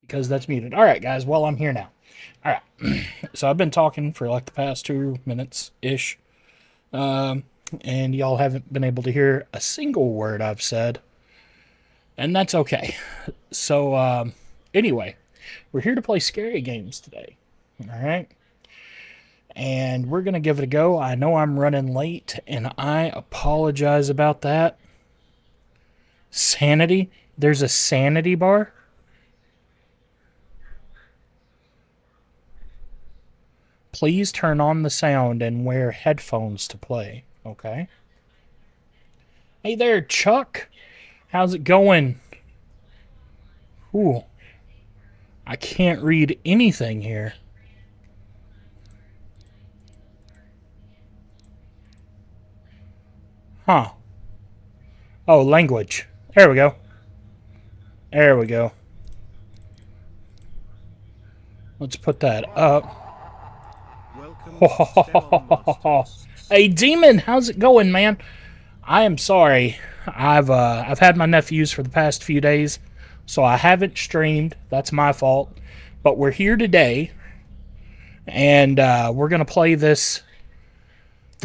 because that's muted. All right, guys. Well, I'm here now. All right. So I've been talking for like the past 2 minutes ish, and y'all haven't been able to hear a single word I've said, and that's okay. So anyway, we're here to play scary games today. All right. And we're going to give it a go. I know I'm running late, and I apologize about that. Sanity? There's a sanity bar? Please turn on the sound and wear headphones to play. Okay. Hey there, Chuck. How's it going? Ooh. I can't read anything here. Huh. Oh, language. There we go. There we go. Let's put that up. Hey, Demon, how's it going, man? I am sorry. I've had my nephews for the past few days, so I haven't streamed. That's my fault. But we're here today, and we're gonna play the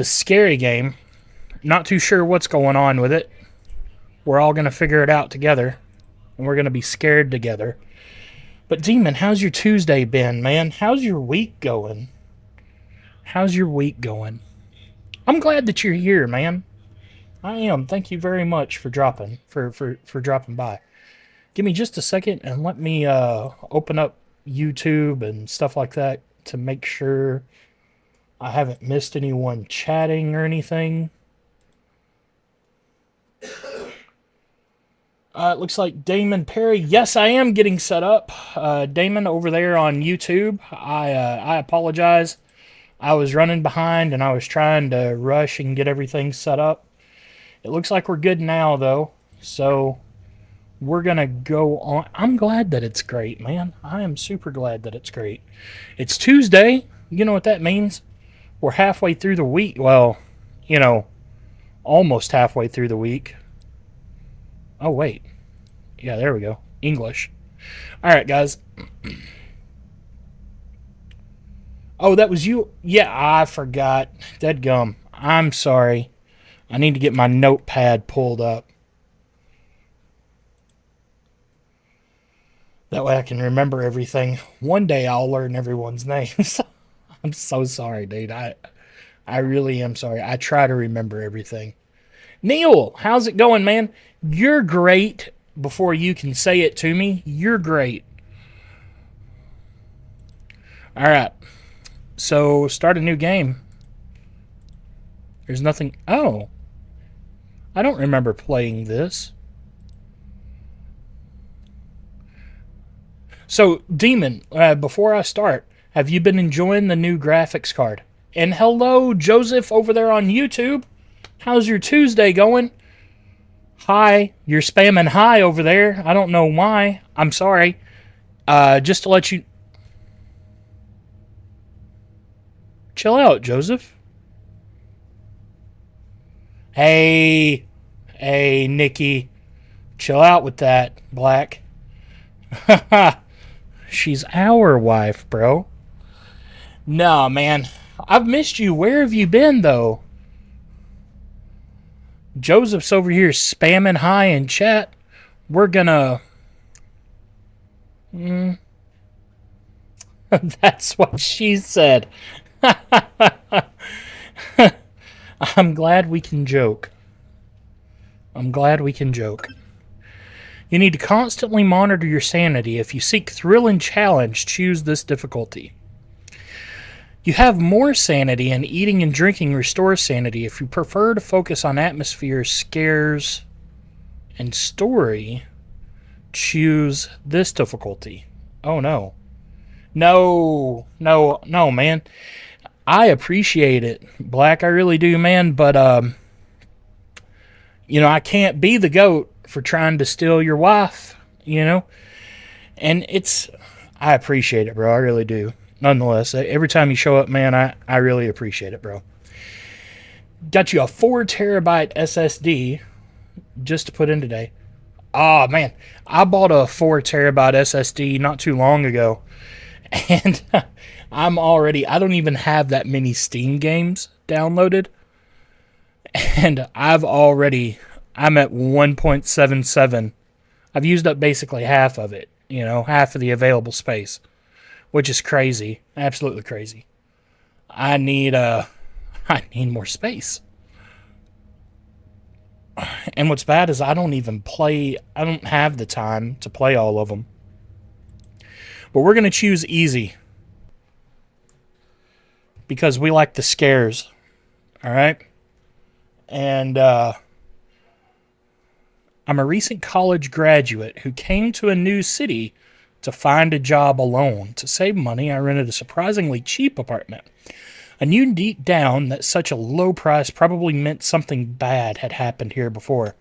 scary game. Not too sure what's going on with it. We're all gonna figure it out together, and we're gonna be scared together. But Demon, how's your Tuesday been, man? How's your week going? How's your week going? I'm glad that you're here, man. I am. Thank you very much for dropping dropping by. Give me just a second and let me open up YouTube and stuff like that to make sure I haven't missed anyone chatting or anything. It looks like Damon Perry. Yes, I am getting set up. Damon over there on YouTube. I apologize. I was running behind and I was trying to rush and get everything set up. It looks like we're good now, though. So we're going to go on. I'm glad that it's great, man. I am super glad that it's great. It's Tuesday. You know what that means? We're halfway through the week. Well, almost halfway through the week. Oh, wait. Yeah, there we go. English. All right, guys. Oh, that was you? Yeah, I forgot. Dead gum. I'm sorry. I need to get my notepad pulled up. That way I can remember everything. One day I'll learn everyone's names. I'm so sorry, dude. I really am sorry. I try to remember everything. Neil, how's it going, man? You're great. Before you can say it to me, you're great. All right. So, start a new game. There's nothing... Oh. I don't remember playing this. So, Demon, before I start, have you been enjoying the new graphics card? And hello, Joseph, over there on YouTube. How's your Tuesday going? Hi. You're spamming hi over there. I don't know why. I'm sorry. Just to let you... Chill out, Joseph. Hey, Nikki. Chill out with that, Black. She's our wife, bro. Nah, man. I've missed you. Where have you been, though? Joseph's over here spamming hi in chat. We're gonna... That's what she said. I'm glad we can joke. I'm glad we can joke. You need to constantly monitor your sanity. If you seek thrill and challenge, choose this difficulty. You have more sanity, and eating and drinking restores sanity. If you prefer to focus on atmosphere, scares, and story, choose this difficulty. Oh no. No, man. I appreciate it, Black. I really do, man. But, I can't be the goat for trying to steal your wife, And I appreciate it, bro. I really do. Nonetheless, every time you show up, man, I really appreciate it, bro. Got you a 4 terabyte SSD just to put in today. Oh man, I bought a 4 terabyte SSD not too long ago, and I don't even have that many Steam games downloaded, and I'm at 1.77. I've used up basically half of it, half of the available space, which is crazy, absolutely crazy. I need I need more space. And what's bad is I don't have the time to play all of them. But we're going to choose easy because we like the scares. All right? And I'm a recent college graduate who came to a new city to find a job alone. To save money, I rented a surprisingly cheap apartment. I knew deep down that such a low price probably meant something bad had happened here before.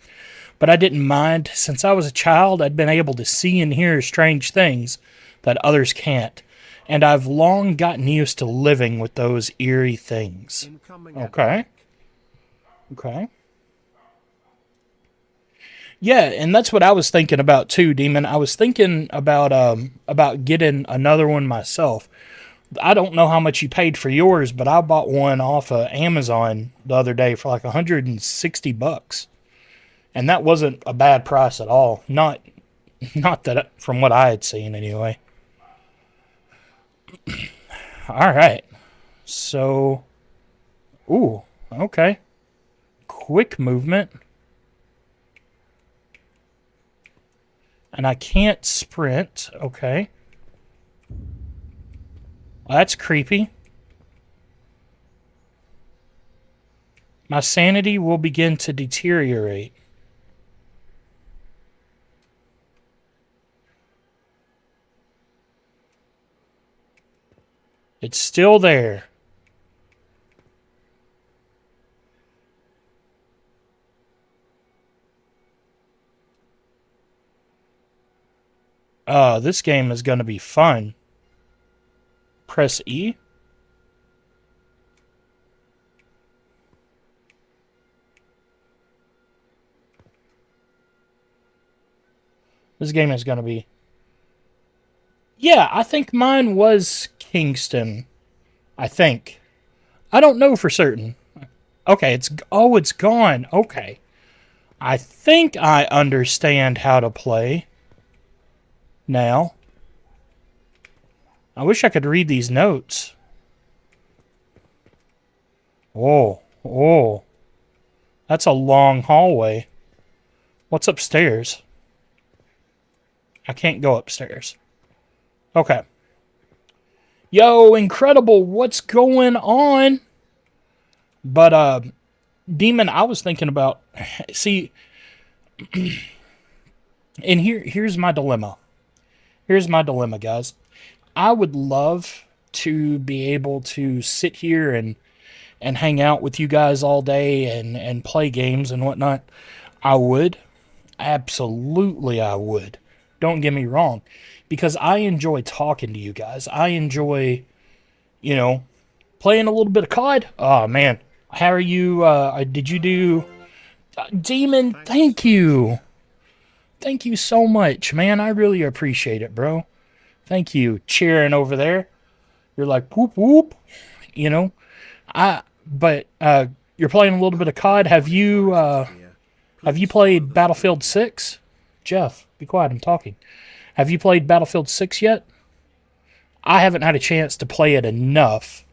But I didn't mind. Since I was a child, I'd been able to see and hear strange things that others can't. And I've long gotten used to living with those eerie things. Okay. Okay. Yeah, and that's what I was thinking about too, Demon. I was thinking about getting another one myself. I don't know how much you paid for yours, but I bought one off of Amazon the other day for like $160. And that wasn't a bad price at all. Not that from what I had seen anyway. All right. So, ooh, okay. Quick movement. And I can't sprint. Okay. Well, that's creepy. My sanity will begin to deteriorate. It's still there. This game is going to be fun. Press E. This game is going to be... Yeah, I think mine was Kingston. I think. I don't know for certain. Okay, it's gone. Okay. I think I understand how to play now. I wish I could read these notes. Oh. That's a long hallway. What's upstairs? I can't go upstairs. Okay. Yo, incredible. What's going on? But, Demon, I was thinking about... See... And here's my dilemma. Here's my dilemma, guys. I would love to be able to sit here and hang out with you guys all day and play games and whatnot. I would. Absolutely, I would. Don't get me wrong. Because I enjoy talking to you guys. I enjoy, playing a little bit of COD. Oh, man. How are you? Did you do... Demon, thank you. Thank you so much, man. I really appreciate it, bro. Thank you. Cheering over there. You're like, whoop, whoop. But you're playing a little bit of COD. Have you played Battlefield 6? Jeff, be quiet. I'm talking. Have you played Battlefield 6 yet? I haven't had a chance to play it enough.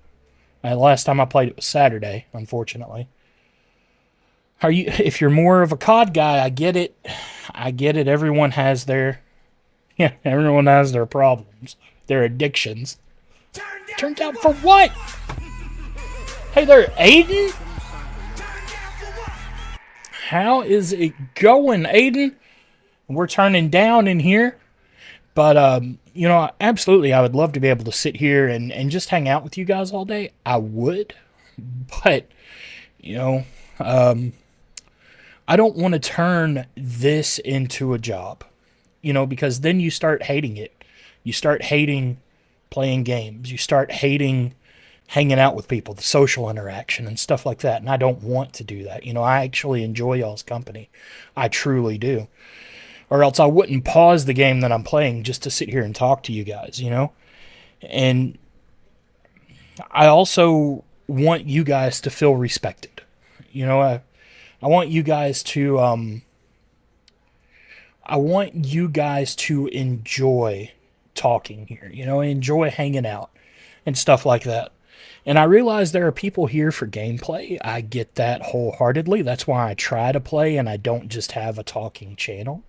The last time I played it was Saturday, unfortunately. If you're more of a COD guy, I get it. Everyone has their problems, their addictions. Turned down for what? Hey there, Aiden? How is it going, Aiden? We're turning down in here. But, absolutely, I would love to be able to sit here and just hang out with you guys all day. I would. But, I don't want to turn this into a job, because then you start hating it. You start hating playing games. You start hating hanging out with people, the social interaction and stuff like that. And I don't want to do that. I actually enjoy y'all's company. I truly do. or else I wouldn't pause the game that I'm playing just to sit here and talk to you guys, And I also want you guys to feel respected. I want you guys to enjoy talking here, enjoy hanging out and stuff like that. And I realize there are people here for gameplay. I get that wholeheartedly. That's why I try to play and I don't just have a talking channel,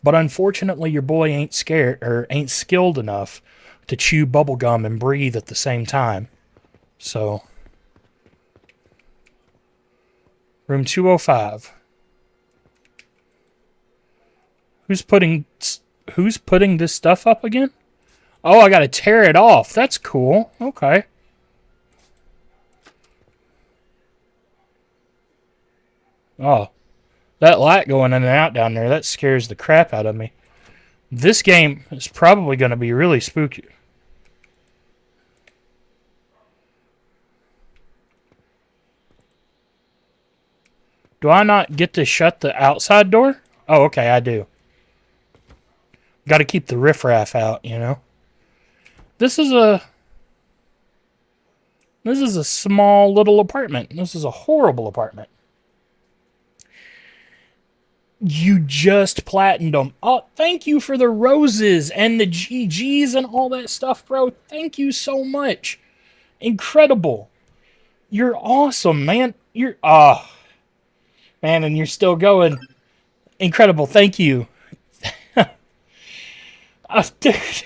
But unfortunately, your boy ain't scared or ain't skilled enough to chew bubblegum and breathe at the same time. So, room 205. Who's putting this stuff up again? Oh, I gotta tear it off. That's cool. Okay. Oh, that light going in and out down there, that scares the crap out of me. This game is probably going to be really spooky. Do I not get to shut the outside door? Oh, okay, I do. Got to keep the riffraff out, This is a small little apartment. This is a horrible apartment. You just platinumed them. Oh, thank you for the roses and the GGs and all that stuff, bro. Thank you so much. Incredible. You're awesome, man. Man, and you're still going. Incredible. Thank you. Dude.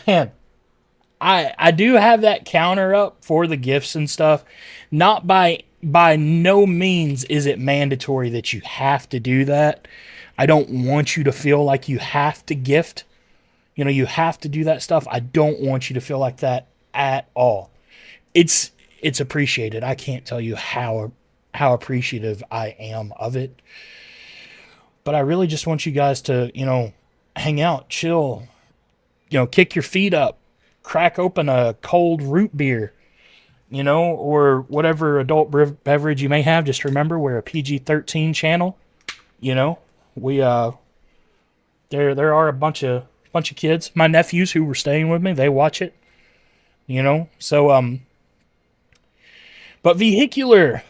Man, I do have that counter up for the gifts and stuff. Not by no means is it mandatory that you have to do that. I don't want you to feel like you have to gift. You have to do that stuff. I don't want you to feel like that at all. It's appreciated. I can't tell you how appreciative I am of it. But I really just want you guys to, hang out, chill, kick your feet up, crack open a cold root beer, or whatever adult beverage you may have. Just remember, we're a PG-13 channel. We there are a bunch of kids, my nephews who were staying with me. They watch it, So but vehicular,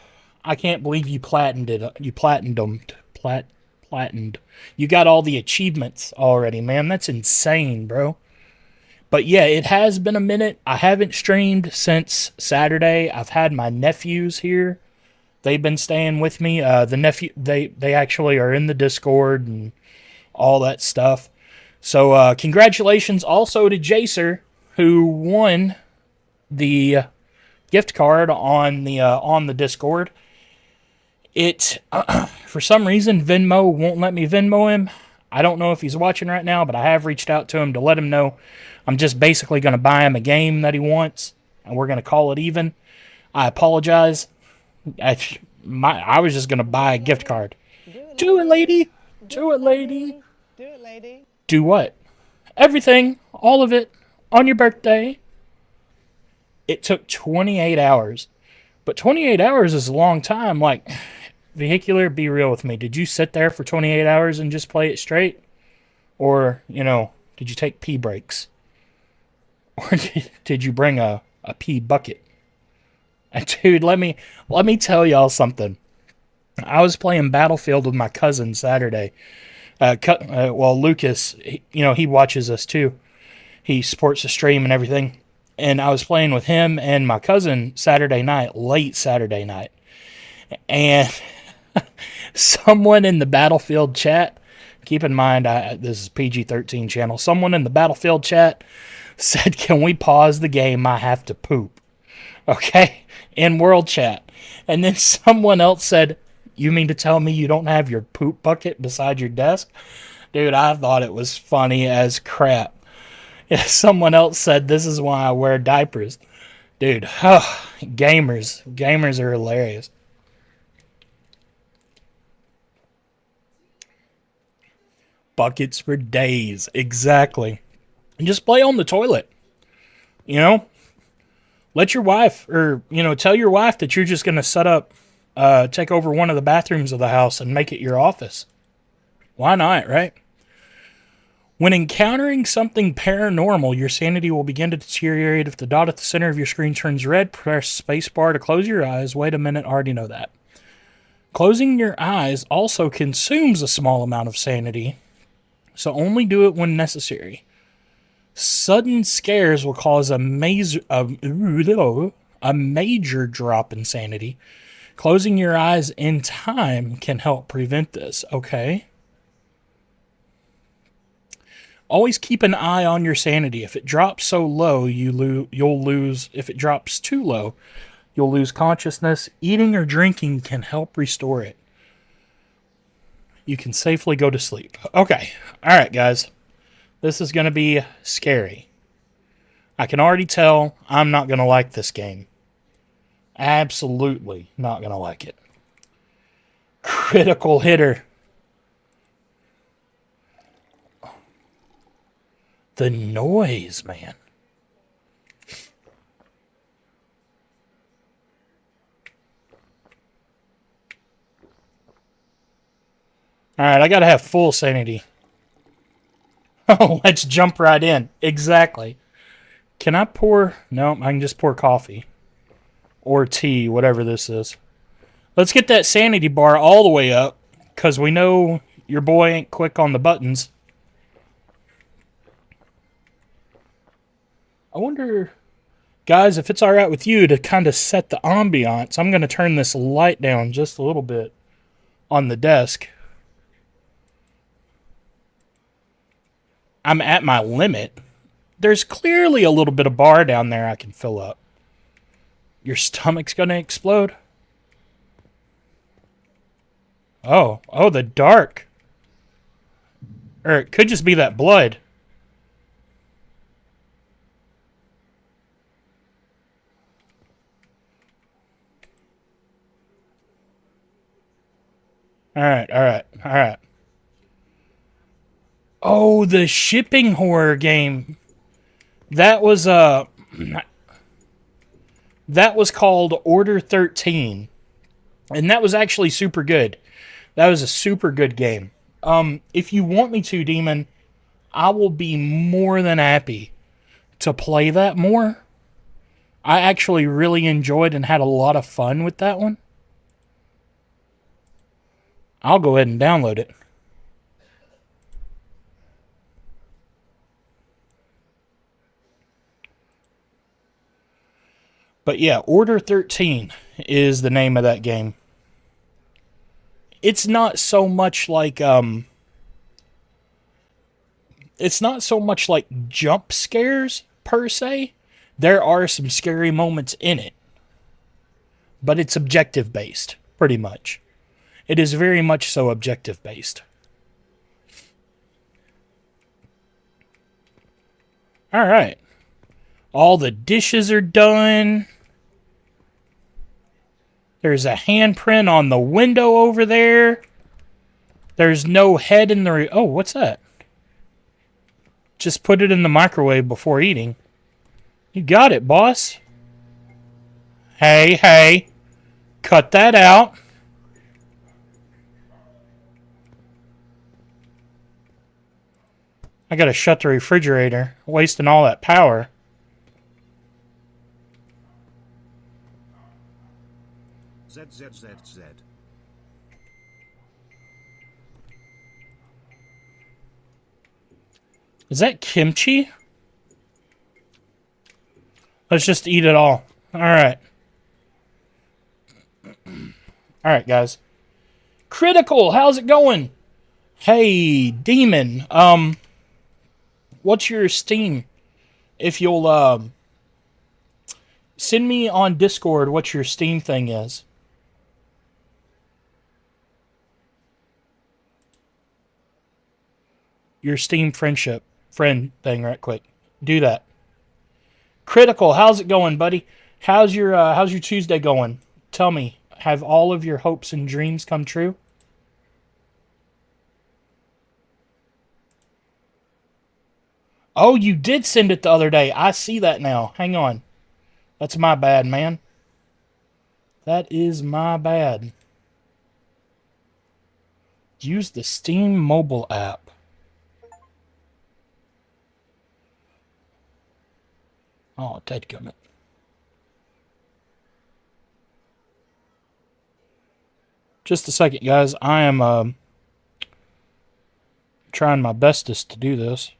I can't believe you platinumed it. You platinumed. You got all the achievements already, man. That's insane, bro. But yeah, it has been a minute. I haven't streamed since Saturday. I've had my nephews here. They've been staying with me. They actually are in the Discord and all that stuff. So congratulations also to Jacer, who won the gift card on the Discord. It for some reason Venmo won't let me Venmo him. I don't know if he's watching right now, but I have reached out to him to let him know I'm just basically going to buy him a game that he wants, and we're going to call it even. I apologize. I was just going to buy a gift card. Do it, lady. Do it, lady. Do it, lady. Do what? Everything. All of it. On your birthday. It took 28 hours. But 28 hours is a long time. Like, vehicular, be real with me. Did you sit there for 28 hours and just play it straight? Or, did you take pee breaks? Or did you bring a pee bucket? And dude, let me tell y'all something. I was playing Battlefield with my cousin Saturday. Lucas, he watches us too. He supports the stream and everything. And I was playing with him and my cousin Saturday night, late Saturday night. And someone in the Battlefield chat, keep in mind, this is PG-13 channel, someone in the Battlefield chat said, "Can we pause the game? I have to poop." Okay? In world chat. And then someone else said, "You mean to tell me you don't have your poop bucket beside your desk?" Dude, I thought it was funny as crap. Yeah, someone else said, "This is why I wear diapers." Dude, gamers are hilarious. Buckets for days, exactly. And just play on the toilet. Let your wife, or tell your wife that you're just gonna set up, take over one of the bathrooms of the house and make it your office. Why not, right? When encountering something paranormal, your sanity will begin to deteriorate. If the dot at the center of your screen turns red, press spacebar to close your eyes. Wait a minute, I already know that. Closing your eyes also consumes a small amount of sanity, so only do it when necessary. Sudden scares will cause a major drop in sanity. Closing your eyes in time can help prevent this, okay? Always keep an eye on your sanity. If it drops so low, you'll lose. If it drops too low, you'll lose consciousness. Eating or drinking can help restore it. You can safely go to sleep. Okay. All right, guys. This is going to be scary. I can already tell I'm not going to like this game. Absolutely not going to like it. Critical hitter. The noise, man. Alright, I gotta have full sanity. Oh, let's jump right in. Exactly. Can I pour... No, I can just pour coffee. Or tea, whatever this is. Let's get that sanity bar all the way up, because we know your boy ain't quick on the buttons. I wonder, guys, if it's alright with you to kind of set the ambiance. I'm going to turn this light down just a little bit on the desk. I'm at my limit. There's clearly a little bit of bar down there I can fill up. Your stomach's going to explode? Oh, the dark. Or it could just be that blood. Alright. Oh, the shipping horror game. That was called Order 13. And that was actually super good. That was a super good game. If you want me to, Demon, I will be more than happy to play that more. I actually really enjoyed and had a lot of fun with that one. I'll go ahead and download it. But yeah, Order 13 is the name of that game. It's not so much like jump scares per se. There are some scary moments in it. But it's objective based, pretty much. It is very much so objective based. Alright. All the dishes are done. There's a handprint on the window over there. There's no head in the... Oh, what's that? Just put it in the microwave before eating. You got it, boss. Hey. Cut that out. I gotta shut the refrigerator. Wasting all that power. ZZZZ. Is that kimchi? Let's just eat it all. Alright. Alright, guys. Critical, how's it going? Hey, Demon. What's your Steam? If you'll, send me on Discord what your Steam thing is. Your Steam friend thing right quick. Do that. Critical, how's it going, buddy? How's your Tuesday going? Tell me, have all of your hopes and dreams come true? Oh, you did send it the other day. I see that now. Hang on. That's my bad, man. That is my bad. Use the Steam mobile app. Oh, dadgummit. Just a second, guys. I am trying my bestest to do this.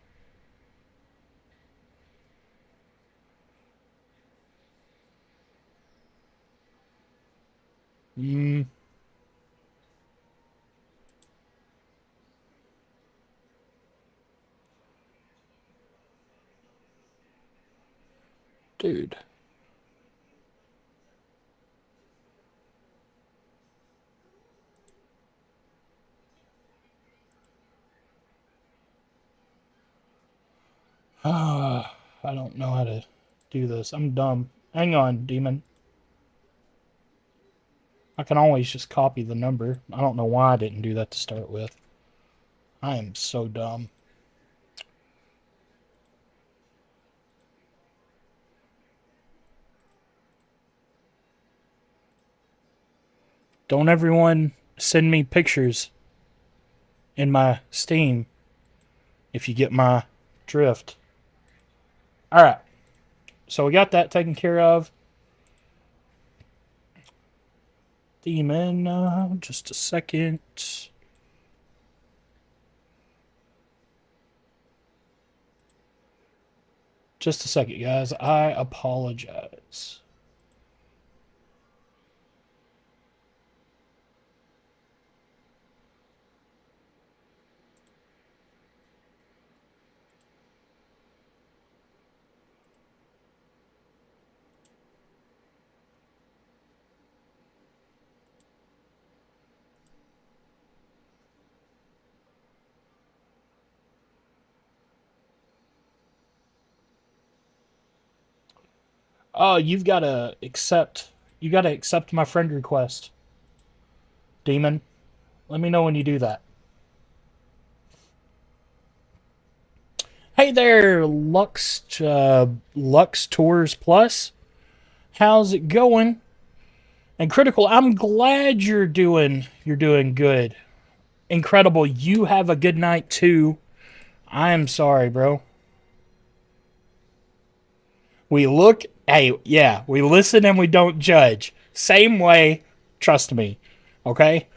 Dude. I don't know how to do this. I'm dumb. Hang on, demon. I can always just copy the number. I don't know why I didn't do that to start with. I am so dumb. Don't everyone send me pictures in my Steam if you get my drift. Alright. So we got that taken care of. Demon, just a second. Just a second, guys. I apologize. Oh, you've got to accept. You got to accept my friend request, Demon. Let me know when you do that. Hey there, Lux Tours Plus. How's it going? And Critical, I'm glad you're doing good. Incredible, you have a good night too. I am sorry, bro. We look, hey, yeah, we listen and we don't judge. Same way, trust me. Okay?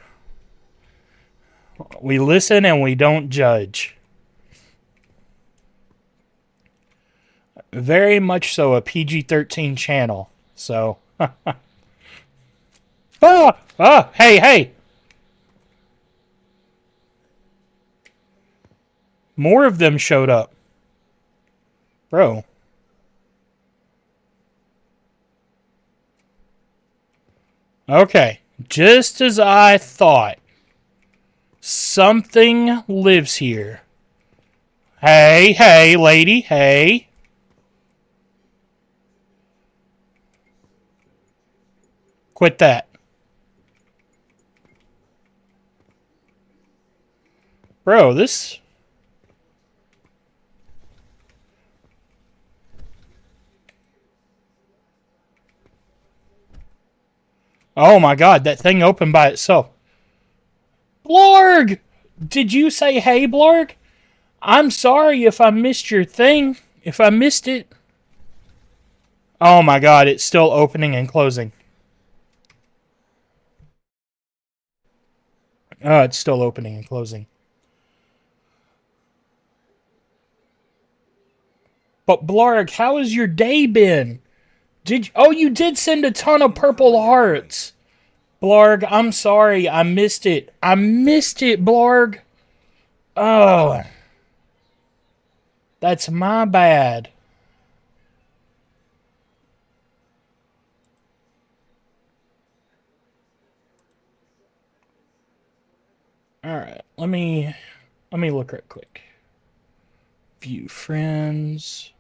We listen and we don't judge. Very much so a PG-13 channel. So, hey. More of them showed up. Bro. Okay. Just as I thought. Something lives here. Hey, lady, hey. Quit that. Bro, this... Oh my god, that thing opened by itself. Blarg! Did you say hey, Blarg? I'm sorry if I missed your thing. If I missed it. Oh my god, it's still opening and closing. Oh, it's still opening and closing. But Blarg, how has your day been? You did send a ton of purple hearts. Blarg, I'm sorry. I missed it. Blarg. Oh. That's my bad. Alright, let me look right quick. View friends.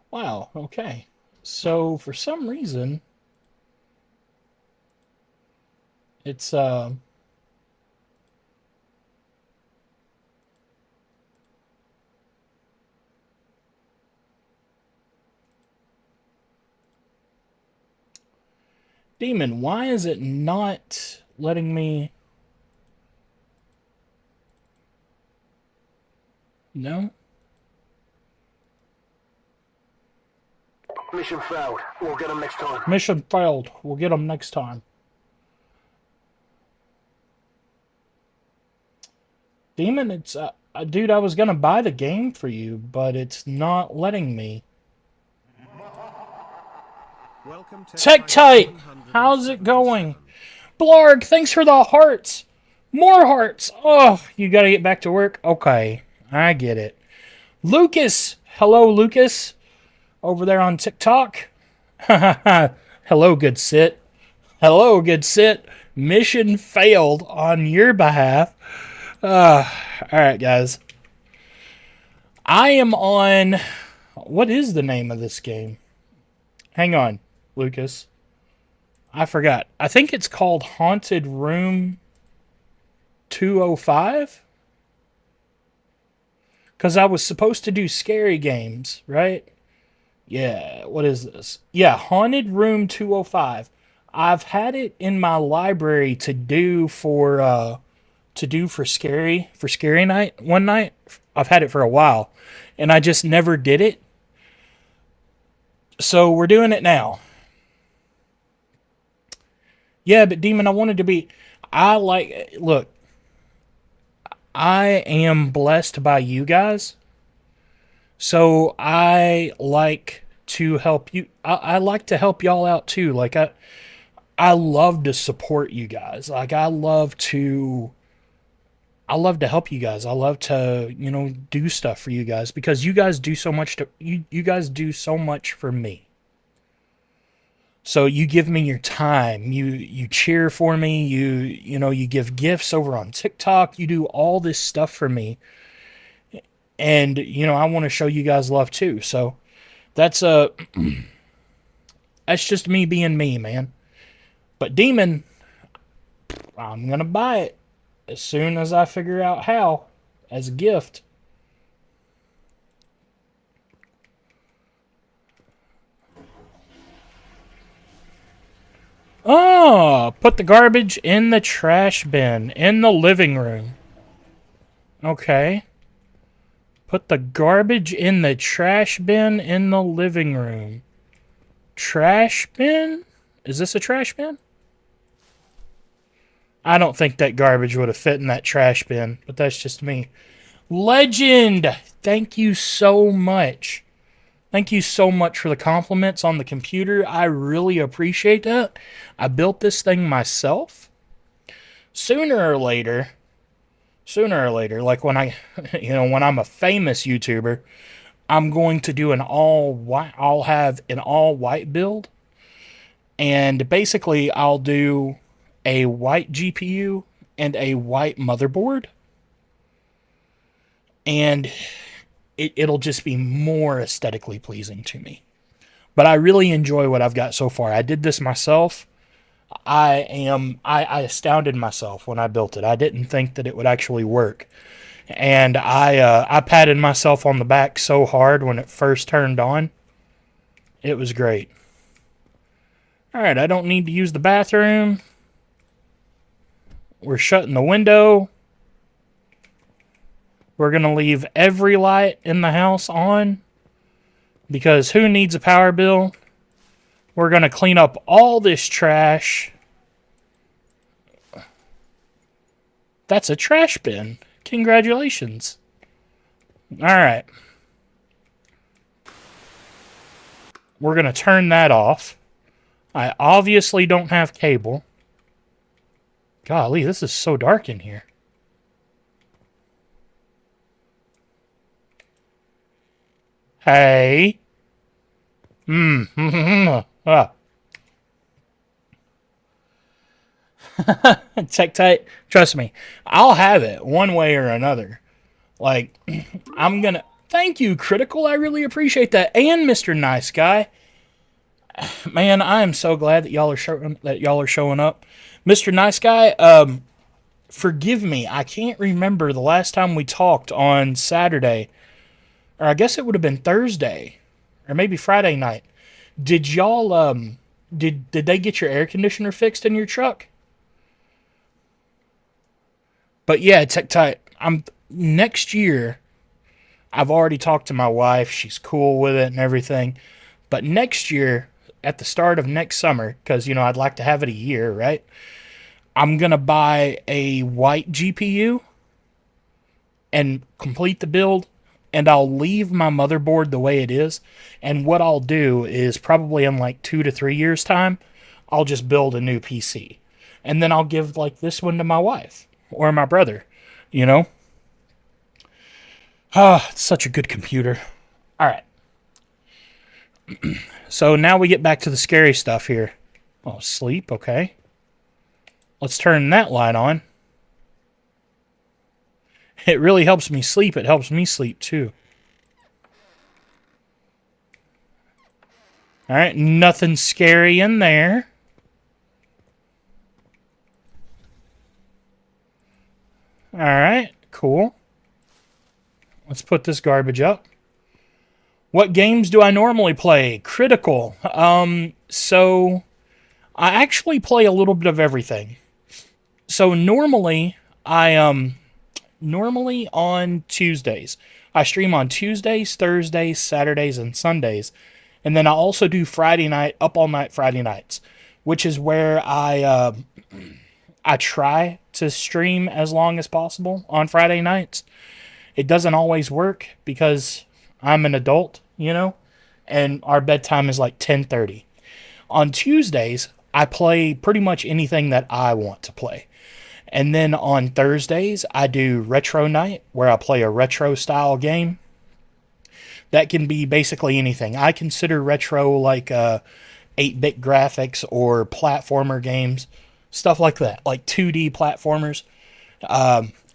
Wow, okay. So for some reason, it's Demon, why is it not letting me? No? Mission failed. We'll get them next time. Mission failed. We'll get them next time. Demon, it's dude, I was gonna buy the game for you, but it's not letting me. Tech Tight, how's it going? Blarg, thanks for the hearts. More hearts. Oh, you gotta get back to work? Okay, I get it. Lucas, hello, Lucas. Over there on TikTok. Hello, good sit. Hello, good sit. Mission failed on your behalf. Alright, guys. I am on... What is the name of this game? Hang on, Lucas. I forgot. I think it's called Haunted Room 205? Because I was supposed to do scary games, right? Yeah, what is this? Yeah, Haunted Room 205. I've had it in my library to do for scary night one night. I've had it for a while, and I just never did it. So we're doing it now. Yeah, but Demon, I wanted to be. Look, I am blessed by you guys. So I like to help you. I like to help y'all out too. Like I love to support you guys. Like I love to help you guys. I love to, do stuff for you guys because you guys do so much you guys do so much for me. So you give me your time. You cheer for me. You give gifts over on TikTok. You do all this stuff for me. And, I want to show you guys love too. So that's just me being me, man. But Demon, I'm going to buy it as soon as I figure out how, as a gift. Oh, put the garbage in the trash bin in the living room. Okay. Put the garbage in the trash bin in the living room. Trash bin? Is this a trash bin? I don't think that garbage would have fit in that trash bin, but that's just me. Legend! Thank you so much. Thank you so much for the compliments on the computer. I really appreciate that. I built this thing myself. Sooner or later, like when when I'm a famous YouTuber, I'm going to do I'll have an all white build. And basically I'll do a white GPU and a white motherboard. And it'll just be more aesthetically pleasing to me. But I really enjoy what I've got so far. I did this myself. I astounded myself when I built it. I didn't think that it would actually work. And I patted myself on the back so hard when it first turned on. It was great. Alright, I don't need to use the bathroom. We're shutting the window. We're going to leave every light in the house on. Because who needs a power bill? We're going to clean up all this trash. That's a trash bin. Congratulations. Alright. We're going to turn that off. I obviously don't have cable. Golly, this is so dark in here. Hey. Tech Tight, trust me, I'll have it one way or another. Like, I'm gonna... Thank you, Critical. I really appreciate that. And Mr. Nice Guy. Man, I am so glad that y'all are showing up. Mr. Nice Guy, forgive me. I can't remember the last time we talked on Saturday, or I guess it would have been Thursday, or maybe Friday night. Did y'all did they get your air conditioner fixed in your truck? But yeah, I'm next year. I've already talked to my wife. She's cool with it and everything. But next year, at the start of next summer, because I'd like to have it a year, right? I'm gonna buy a white GPU and complete the build, and I'll leave my motherboard the way it is. And what I'll do is probably in like 2 to 3 years' time, I'll just build a new PC, and then I'll give like this one to my wife or my brother. You know, it's such a good computer. All right. So now we get back to the scary stuff here. Oh, sleep. Okay. Let's turn that light on. It really helps me sleep. It helps me sleep too. All right, nothing scary in there. All right, cool. Let's put this garbage up. What games do I normally play? Critical. So I actually play a little bit of everything. So normally on Tuesdays. I stream on Tuesdays, Thursdays, Saturdays, and Sundays. And then I also do Friday night, up all night Friday nights, which is where I try to stream as long as possible on Friday nights. It doesn't always work because I'm an adult, and our bedtime is like 10:30. On Tuesdays, I play pretty much anything that I want to play. And then on Thursdays, I do retro night where I play a retro style game. That can be basically anything. I consider retro like 8-bit graphics or platformer games, stuff like that, like 2D platformers.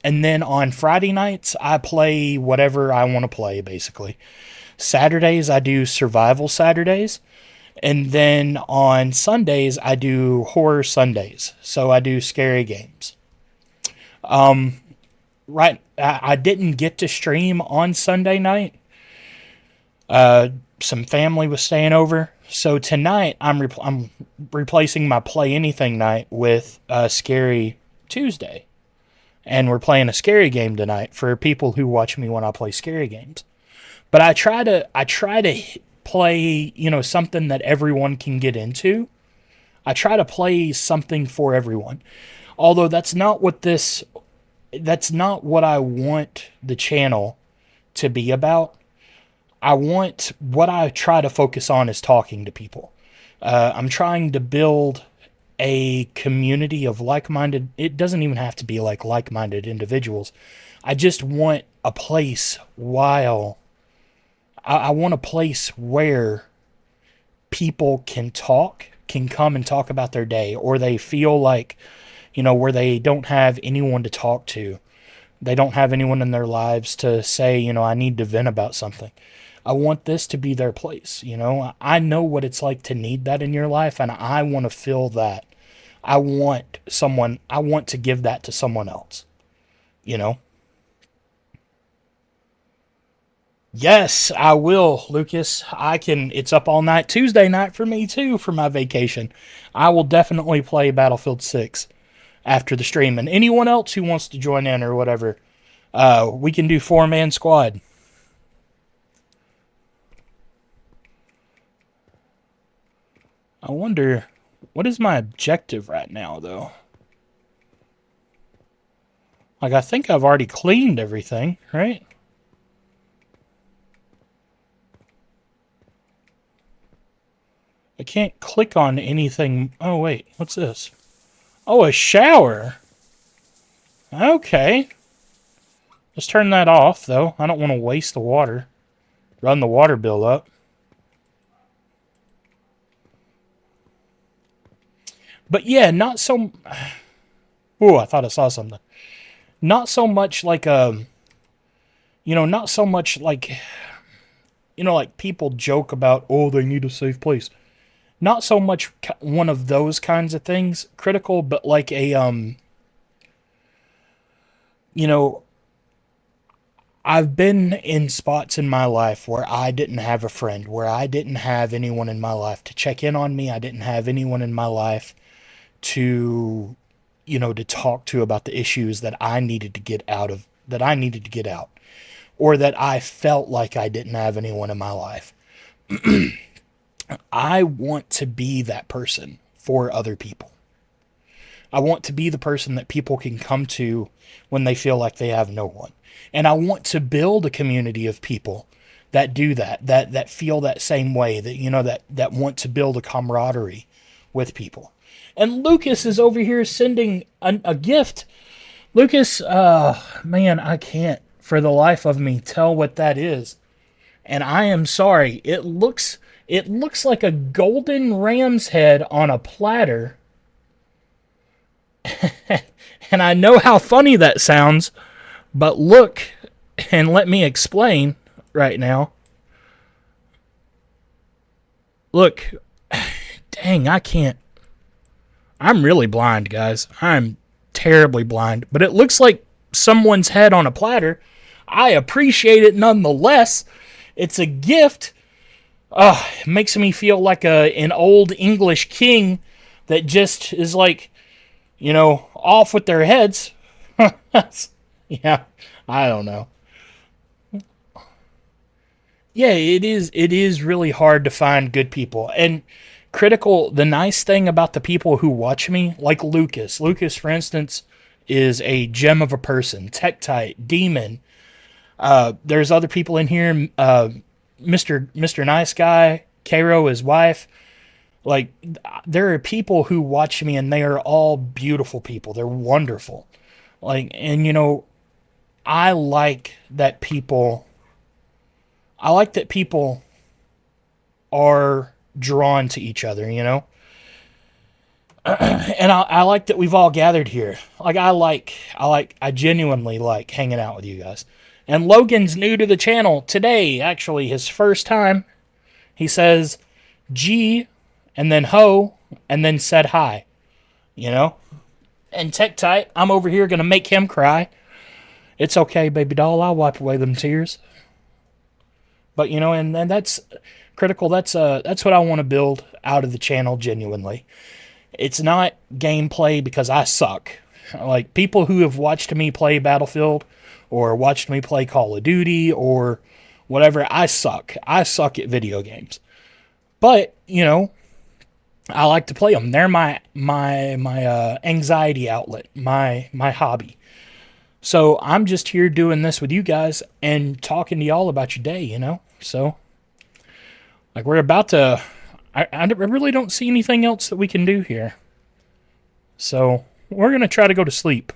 And then on Friday nights, I play whatever I want to play, basically. Saturdays, I do survival Saturdays. And then on Sundays, I do horror Sundays. So I do scary games. Right, I didn't get to stream on Sunday night. Some family was staying over. So tonight, I'm replacing my Play Anything night with Scary Tuesday. And we're playing a scary game tonight for people who watch me when I play scary games. But I try to play, something that everyone can get into. I try to play something for everyone. Although that's not what I want the channel to be about. What I try to focus on is talking to people. I'm trying to build a community of like-minded, it doesn't even have to be like like-minded individuals. I just want a place I want a place where people can come and talk about their day, or they feel like, where they don't have anyone to talk to. They don't have anyone in their lives to say, I need to vent about something. I want this to be their place. I know what it's like to need that in your life, and I want to feel that. I want to give that to someone else. Yes, I will, Lucas. It's up all night Tuesday night for me too for my vacation. I will definitely play Battlefield 6 after the stream. And anyone else who wants to join in or whatever, we can do 4-man squad. I wonder, what is my objective right now, though? Like, I think I've already cleaned everything, right? I can't click on anything. Oh, wait, what's this? Oh, a shower. Okay. Let's turn that off, though. I don't want to waste the water. Run the water bill up. But yeah, not so... Ooh, I thought I saw something. Not so much like not so much like... like people joke about, oh, they need a safe place. not so much one of those kinds of things, critical, but like a you know, I've been in spots in my life where I didn't have a friend, where I didn't have anyone in my life to check in on me. I didn't have anyone in my life to, to talk to about the issues that I needed to get out of, that I needed to get out, or that I felt like I didn't have anyone in my life. I want to be that person for other people. I want to be the person that people can come to when they feel like they have no one. And I want to build a community of people that do that feel that same way, that want to build a camaraderie with people. And Lucas is over here sending a gift. Lucas, man, I can't for the life of me tell what that is. And I am sorry. It looks like a golden ram's head on a platter. And I know how funny that sounds, but look and let me explain right now. Look, dang, I can't. I'm really blind, guys. I'm terribly blind, but it looks like someone's head on a platter. I appreciate it nonetheless. It's a gift. It makes me feel like an old English king that just is like, off with their heads. Yeah, I don't know. Yeah, it is really hard to find good people. And critical, the nice thing about the people who watch me, like Lucas, for instance, is a gem of a person. Tektite, Demon. There's other people in here. Mr. Nice Guy, Cairo, his wife. Like, there are people who watch me, and they are all beautiful people. They're wonderful. Like, and I like that people are drawn to each other, and I like that we've all gathered here. Like, I genuinely like hanging out with you guys. And Logan's new to the channel today, actually, his first time. He says G and then ho and then said hi, And Tektite, I'm over here going to make him cry. It's okay, baby doll. I'll wipe away them tears. But, and that's critical. That's what I want to build out of the channel genuinely. It's not gameplay because I suck. Like, people who have watched me play Battlefield or watched me play Call of Duty or whatever, I suck. I suck at video games. But, I like to play them. They're my anxiety outlet, my hobby. So I'm just here doing this with you guys and talking to y'all about your day, So, like, we're about to... I really don't see anything else that we can do here. So, we're going to try to go to sleep.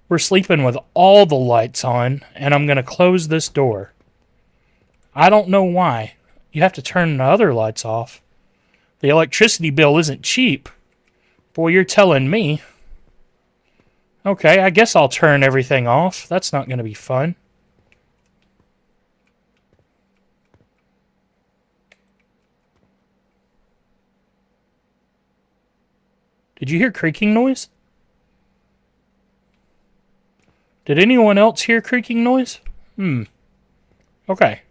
We're sleeping with all the lights on, and I'm going to close this door. I don't know why. You have to turn the other lights off. The electricity bill isn't cheap. Boy, you're telling me. Okay, I guess I'll turn everything off. That's not going to be fun. Did you hear creaking noise? Did anyone else hear creaking noise? Okay.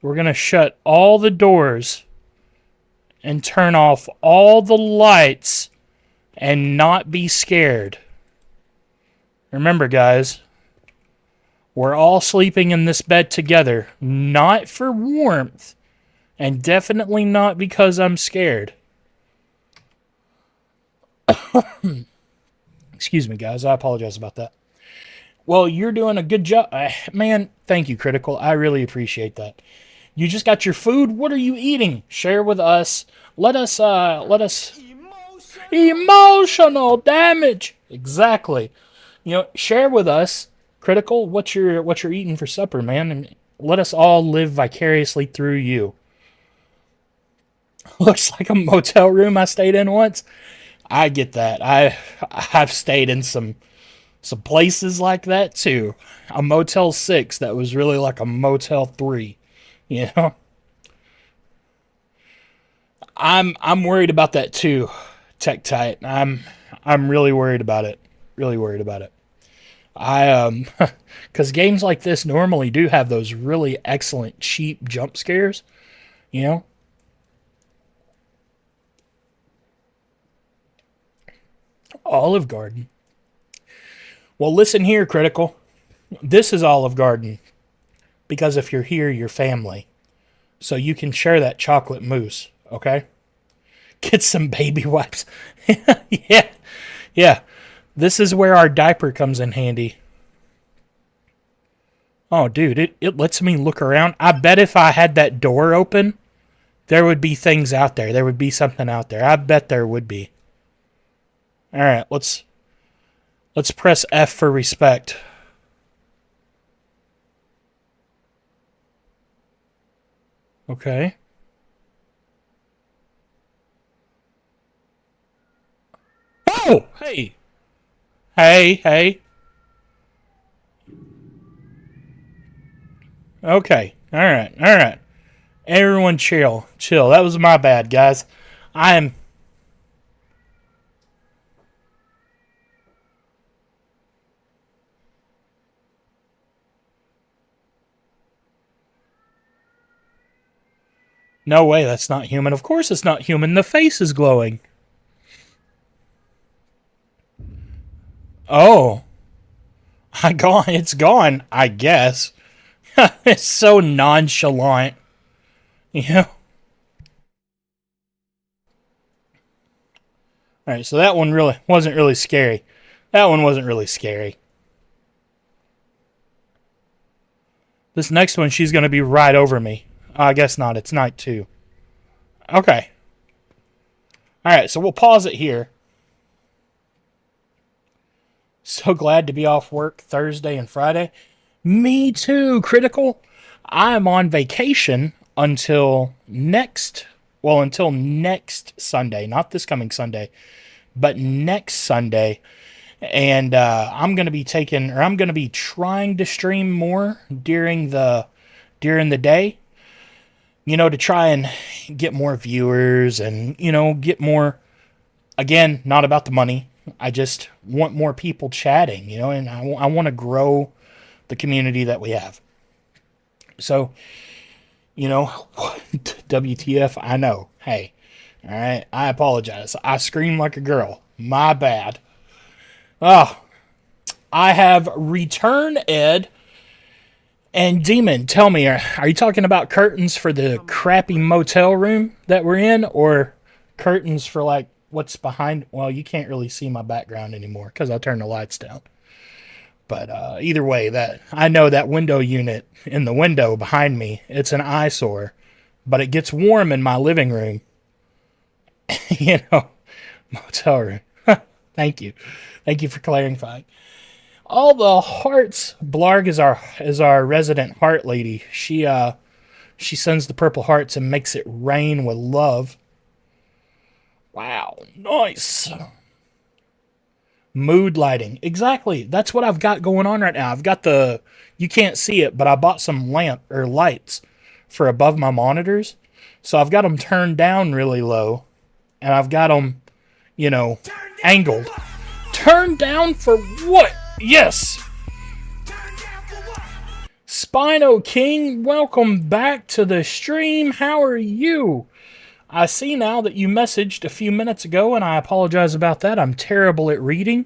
We're going to shut all the doors and turn off all the lights and not be scared. Remember, guys, we're all sleeping in this bed together, not for warmth, and definitely not because I'm scared. Excuse me, guys. I apologize about that. Well, you're doing a good job. Man, thank you, Critical. I really appreciate that. You just got your food. What are you eating? Share with us. Let us emotional damage. Exactly. Share with us, Critical, what you're eating for supper, man, and let us all live vicariously through you. Looks like a motel room I stayed in once. I get that. I've stayed in some some places like that too. A Motel 6 that was really like a Motel 3, you know? I'm worried about that too, Tech Tight. I'm really worried about it. Really worried about it. Cuz games like this normally do have those really excellent cheap jump scares, you know? Olive Garden. Well, listen here, Critical. This is Olive Garden because if you're here, you're family. So you can share that chocolate mousse, okay? Get some baby wipes. Yeah. Yeah. This is where our diaper comes in handy. Oh, dude, it lets me look around. I bet if I had that door open, there would be things out there. There would be something out there. I bet there would be. All right, let's press F for respect. Okay. Oh, hey. Hey. Okay. All right. Everyone chill. That was my bad, guys. I'm No way, that's not human. Of course it's not human. The face is glowing. Oh. It's gone, I guess. It's so nonchalant. Yeah. Alright, so that one really wasn't really scary. That one wasn't really scary. This next one, she's going to be right over me. I guess not. It's night 2. Okay. Alright, so we'll pause it here. So glad to be off work Thursday and Friday. Me too, Critical. I'm on vacation until next Sunday. Not this coming Sunday, but next Sunday. And I'm going to be trying to stream more during the day, to try and get more viewers and, get more, again, not about the money. I just want more people chatting, and I want to grow the community that we have. So, WTF, I know. Hey, all right, I apologize. I scream like a girl. My bad. Oh, I have Return Ed and Demon. Tell me, are you talking about curtains for the crappy motel room that we're in, or curtains for like what's behind? Well, you can't really see my background anymore because I turned the lights down. But either way, that I know that window unit in the window behind me, it's an eyesore, but it gets warm in my living room. Motel room. Thank you for clarifying. All the hearts. Blarg is our resident heart lady. She sends the purple hearts and makes it rain with love. Wow, nice. Mood lighting. Exactly. That's what I've got going on right now. I've got you can't see it, but I bought some lights for above my monitors. So I've got them turned down really low, and I've got them, angled. Turned down for what? Yes. Spino King, welcome back to the stream. How are you? I see now that you messaged a few minutes ago, and I apologize about that. I'm terrible at reading.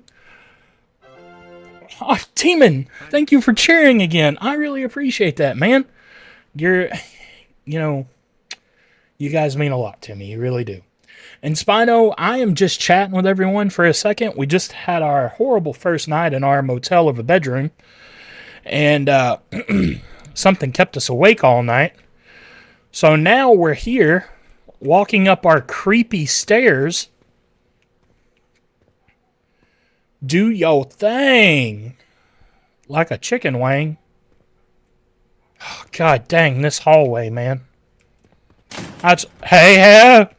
Oh, Demon, thank you for cheering again. I really appreciate that, man. You guys mean a lot to me. You really do. And Spino, I am just chatting with everyone for a second. We just had our horrible first night in our motel of a bedroom, and something kept us awake all night. So now we're here, walking up our creepy stairs. Do yo thing. Like a chicken wing. Oh, God dang, this hallway, man. Hey.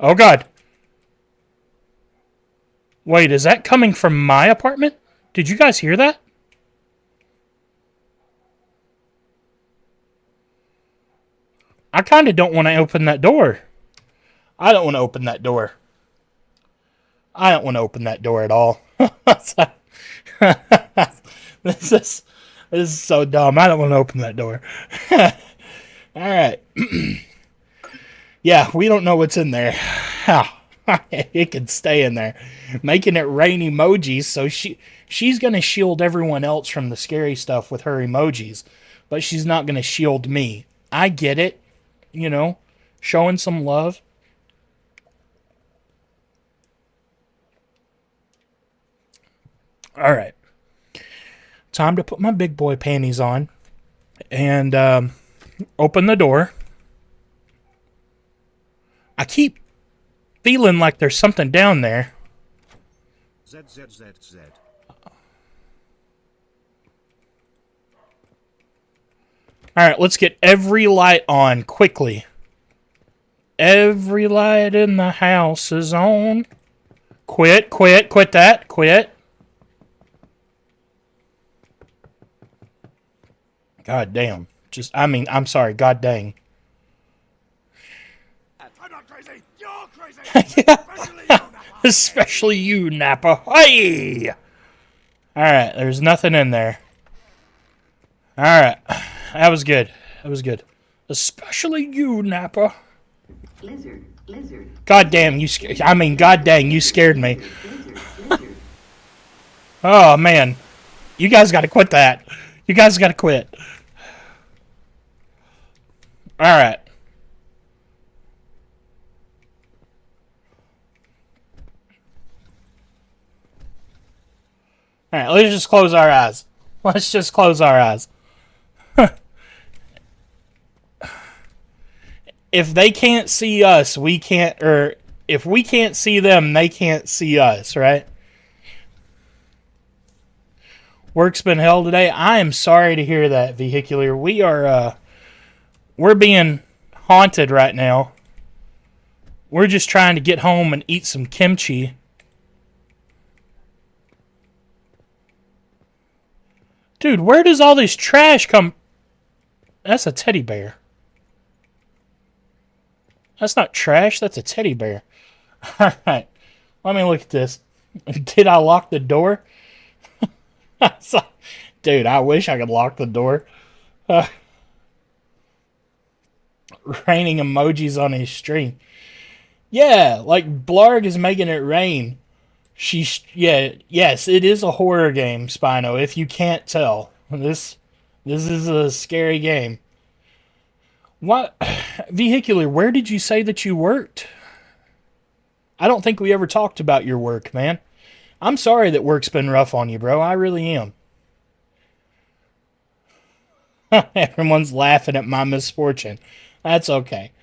Oh, God. Wait, is that coming from my apartment? Did you guys hear that? I kind of don't want to open that door. I don't want to open that door. I don't want to open that door at all. This is so dumb. I don't want to open that door. All right. Yeah, we don't know what's in there. It can stay in there. Making it rain emojis, so she's going to shield everyone else from the scary stuff with her emojis, but she's not going to shield me. I get it. You know, showing some love. All right. Time to put my big boy panties on and open the door. I keep feeling like there's something down there. Z. Alright, let's get every light on quickly. Every light in the house is on. Quit that. Quit. God damn. I'm sorry, god dang. I'm not crazy. You're crazy. Especially you, Napa. Hey! Alright, there's nothing in there. Alright. That was good. Especially you, Napa. Lizard. God damn, god dang, you scared me. Oh, man. You guys gotta quit that. You guys gotta quit. Alright. Alright, let's just close our eyes. If they can't see us, we can't, or if we can't see them, they can't see us, right? Work's been hell today. I am sorry to hear that, Vehicular. We're being haunted right now. We're just trying to get home and eat some kimchi. Dude, where does all this trash come? That's a teddy bear. That's not trash, that's a teddy bear. Alright, let me look at this. Did I lock the door? Dude, I wish I could lock the door. Raining emojis on his stream. Yeah, like Blarg is making it rain. Yes, it is a horror game, Spino, if you can't tell. This is a scary game. What? Vehicular, where did you say that you worked? I don't think we ever talked about your work, man. I'm sorry that work's been rough on you, bro. I really am. Everyone's laughing at my misfortune. That's okay.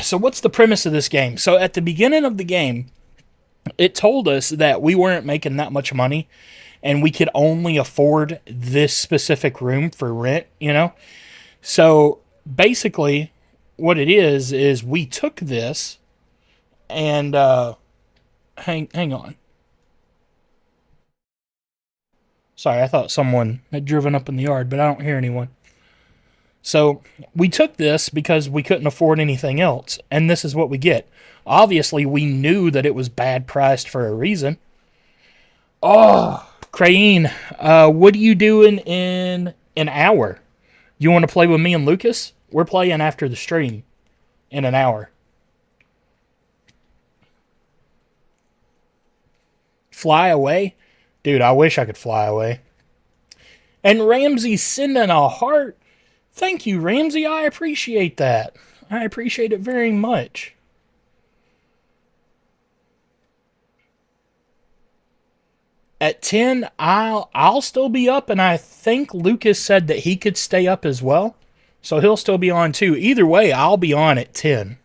So what's the premise of this game? So at the beginning of the game, it told us that we weren't making that much money and we could only afford this specific room for rent, you know? So basically what it is we took this and hang on. Sorry, I thought someone had driven up in the yard, but I don't hear anyone. So we took this because we couldn't afford anything else, and this is what we get. Obviously, we knew that it was bad priced for a reason. Oh, Crane, what are you doing in an hour? You want to play with me and Lucas? We're playing after the stream in an hour. Fly away? Dude, I wish I could fly away. And Ramsey's sending a heart. Thank you, Ramsey. I appreciate that. I appreciate it very much. At 10, I'll still be up, and I think Lucas said that he could stay up as well. So he'll still be on too. Either way, I'll be on at 10.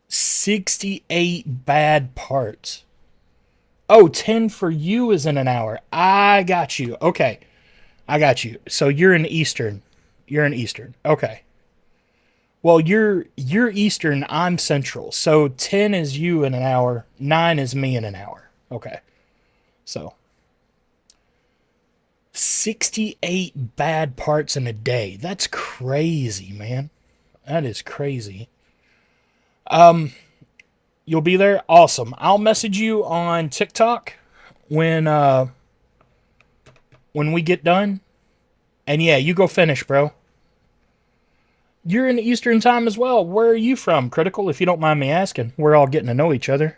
$68 bad parts. Oh, 10 for you is in an hour. I got you. Okay. I got you. So you're in Eastern. Okay. Well, you're Eastern, I'm Central. So 10 is you in an hour, 9 is me in an hour. Okay. So 68 bad parts in a day. That's crazy, man. That is crazy. You'll be there? Awesome. I'll message you on TikTok when we get done. And yeah, you go finish, bro. You're in Eastern time as well. Where are you from, Critical, if you don't mind me asking? We're all getting to know each other.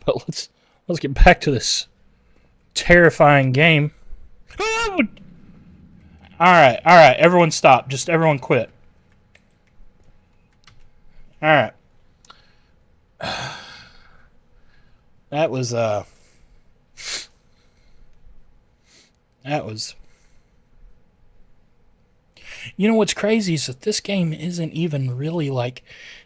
But let's get back to this terrifying game. Alright, everyone stop. Just everyone quit. Alright. That was you know what's crazy is that this game isn't even really like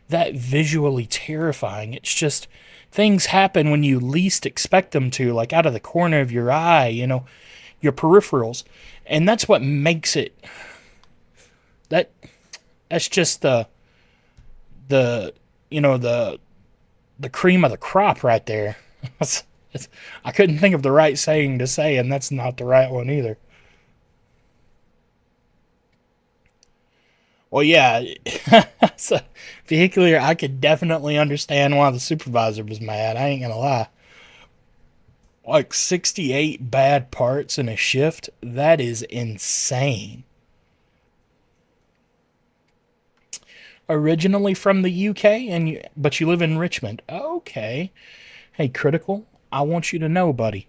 that visually terrifying. It's just things happen when you least expect them to, like out of the corner of your eye, your peripherals. And that's what makes it that's just the cream of the crop right there. I couldn't think of the right saying to say, and that's not the right one either. Well, yeah, so vehicular, I could definitely understand why the supervisor was mad. I ain't gonna lie. Like 68 bad parts in a shift, that is insane. Originally from the UK, but you live in Richmond. Okay. Hey, Critical, I want you to know, buddy,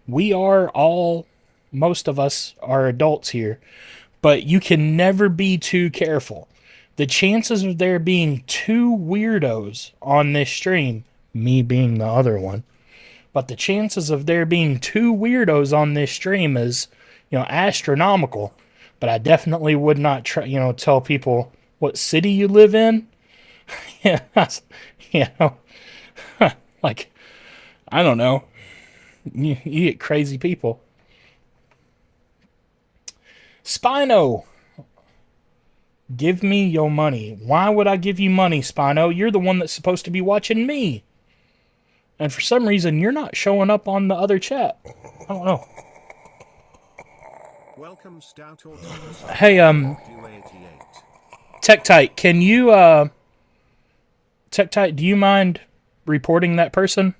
most of us are adults here, but you can never be too careful. The chances of there being two weirdos on this stream, me being the other one, but the chances of there being two weirdos on this stream is, astronomical. But I definitely would not tell people what city you live in. Like, I don't know. You get crazy people. Spino, give me your money. Why would I give you money, Spino? You're the one that's supposed to be watching me. And for some reason, you're not showing up on the other chat. I don't know. Welcome, Stout Autonomous. Hey, TechTite, can you, TechTite, do you mind reporting that person?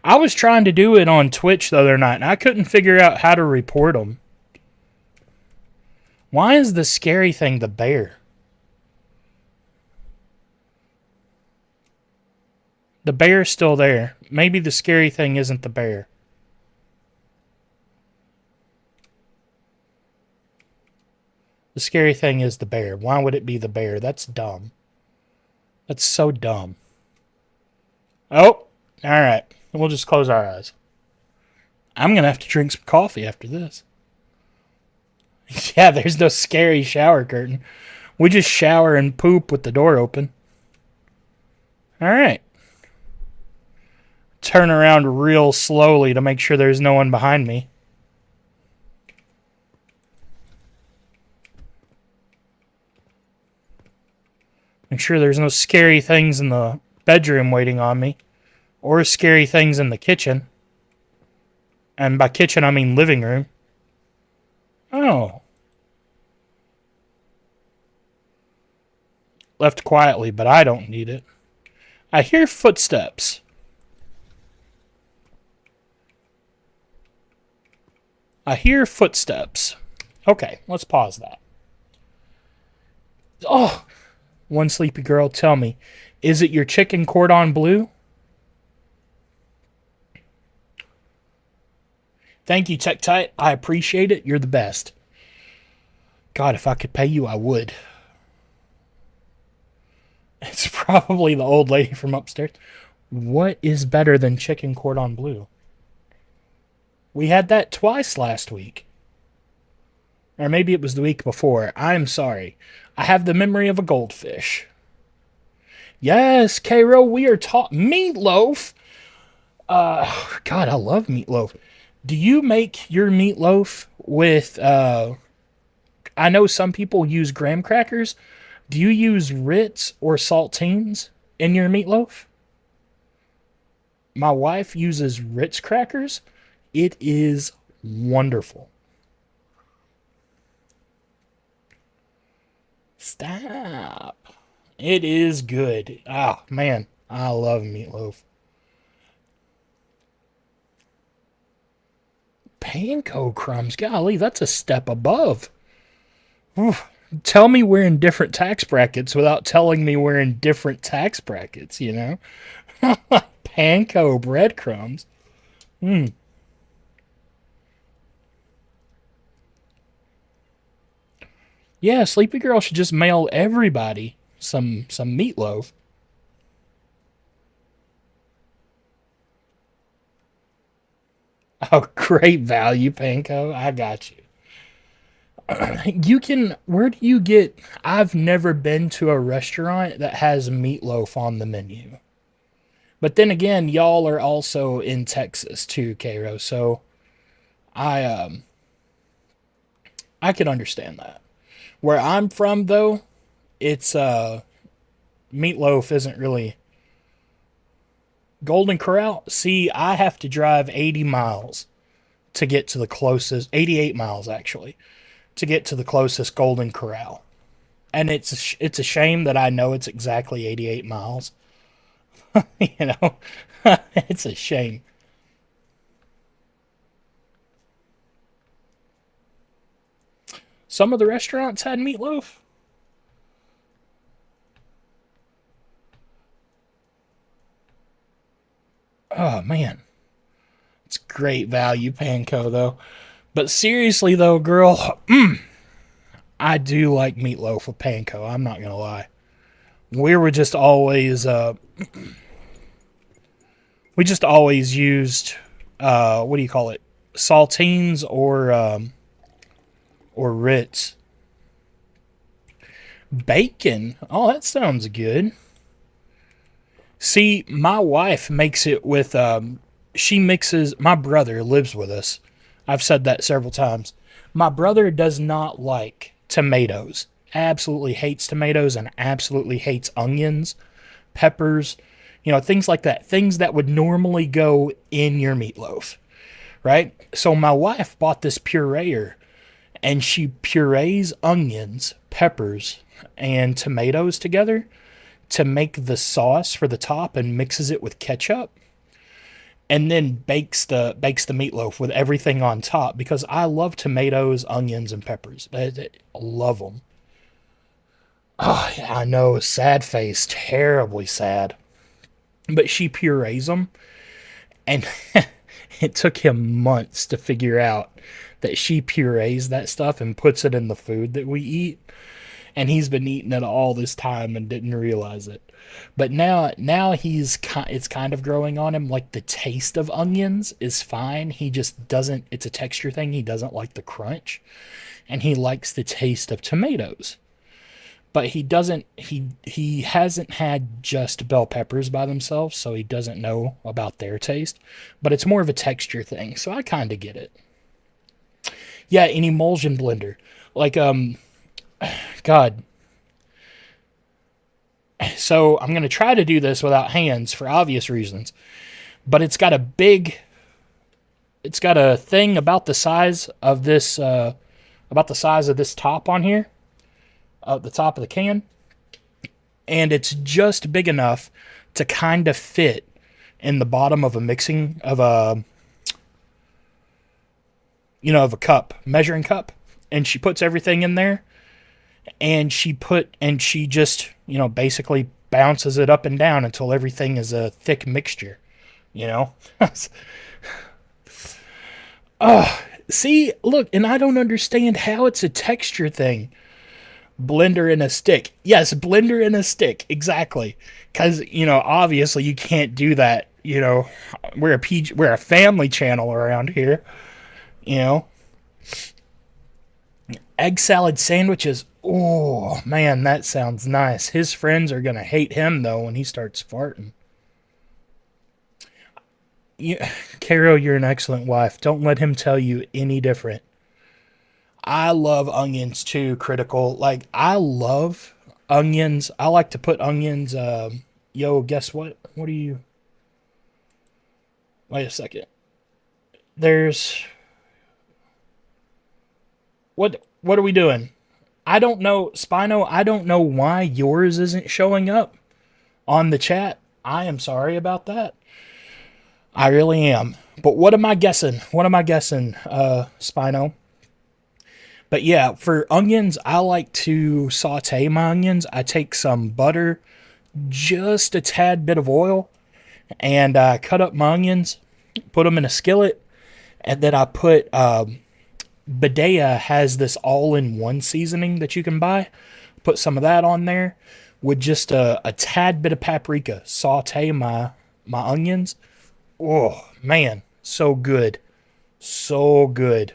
I was trying to do it on Twitch the other night, and I couldn't figure out how to report them. Why is the scary thing the bear? The bear's still there. Maybe the scary thing isn't the bear. The scary thing is the bear. Why would it be the bear? That's dumb. That's so dumb. Oh, alright. We'll just close our eyes. I'm going to have to drink some coffee after this. Yeah, there's no scary shower curtain. We just shower and poop with the door open. Alright. Turn around real slowly to make sure there's no one behind me. Make sure there's no scary things in the bedroom waiting on me. Or scary things in the kitchen. And by kitchen, I mean living room. Oh. Left quietly, but I don't need it. I hear footsteps. I hear footsteps. Okay, let's pause that. Oh! One sleepy girl, tell me, is it your chicken cordon bleu? Thank you, TechTite. I appreciate it. You're the best. God, if I could pay you, I would. It's probably the old lady from upstairs. What is better than chicken cordon bleu? We had that twice last week. Or maybe it was the week before. I'm sorry. I have the memory of a goldfish. Yes, Cairo, we are Meatloaf! God, I love meatloaf. Do you make your meatloaf with, I know some people use graham crackers. Do you use Ritz or saltines in your meatloaf? My wife uses Ritz crackers. It is wonderful. Stop. It is good. Oh, man. I love meatloaf. Panko crumbs. Golly, that's a step above. Oof. Tell me we're in different tax brackets without telling me we're in different tax brackets, you know? Panko breadcrumbs. Yeah, Sleepy Girl should just mail everybody some meatloaf. Oh, great value, Panko. I got you. You can. Where do you get? I've never been to a restaurant that has meatloaf on the menu. But then again, y'all are also in Texas too, Cairo. So I I can understand that. Where I'm from, though, it's meatloaf isn't really Golden Corral. See, I have to drive 80 miles to get to the closest, 88 miles actually, to get to the closest Golden Corral. And it's a shame that I know it's exactly 88 miles. You know, it's a shame. Some of the restaurants had meatloaf. Oh man, it's great value, Panko though. But seriously though, girl, I do like meatloaf with Panko. I'm not gonna lie. We were just always we just always used what do you call it? Saltines or Ritz. Bacon. Oh, that sounds good. See, my wife makes it with she mixes my brother lives with us. I've said that several times. My brother does not like tomatoes. Absolutely hates tomatoes and absolutely hates onions, peppers, things like that. Things that would normally go in your meatloaf, right? So my wife bought this pureer and she purees onions, peppers, and tomatoes together to make the sauce for the top and mixes it with ketchup and then bakes the meatloaf with everything on top because I love tomatoes, onions, and peppers. I love them. Oh, I know, sad face, terribly sad. But she purees them, and it took him months to figure out that she purees that stuff and puts it in the food that we eat. And he's been eating it all this time and didn't realize it. But now it's kind of growing on him. Like the taste of onions is fine. He just doesn't. It's a texture thing. He doesn't like the crunch, and he likes the taste of tomatoes. But he doesn't. He hasn't had just bell peppers by themselves, so he doesn't know about their taste. But it's more of a texture thing, so I kind of get it. Yeah, an emulsion blender, like God. So I'm going to try to do this without hands for obvious reasons. But it's got a thing about the size of this top on here, at the top of the can. And it's just big enough to kind of fit in the bottom of of a cup, measuring cup. And she puts everything in there. And she just, basically bounces it up and down until everything is a thick mixture, See, look, and I don't understand how it's a texture thing. Blender in a stick. Yes, blender in a stick. Exactly. Because, obviously you can't do that. We're a family channel around here, Egg salad sandwiches. Oh, man, that sounds nice. His friends are going to hate him, though, when he starts farting. You, Caro, you're an excellent wife. Don't let him tell you any different. I love onions too, Critical. Like, I love onions. I like to put onions. Yo, guess what? What do you. Wait a second. There's. What are we doing? I don't know, Spino, I don't know why yours isn't showing up on the chat. I am sorry about that. I really am. But what am I guessing? Spino? But yeah, for onions, I like to saute my onions. I take some butter, just a tad bit of oil, and I cut up my onions, put them in a skillet, and then I put Badea has this all-in-one seasoning that you can buy. Put some of that on there with just a tad bit of paprika. Saute my onions. Oh, man. So good. So good.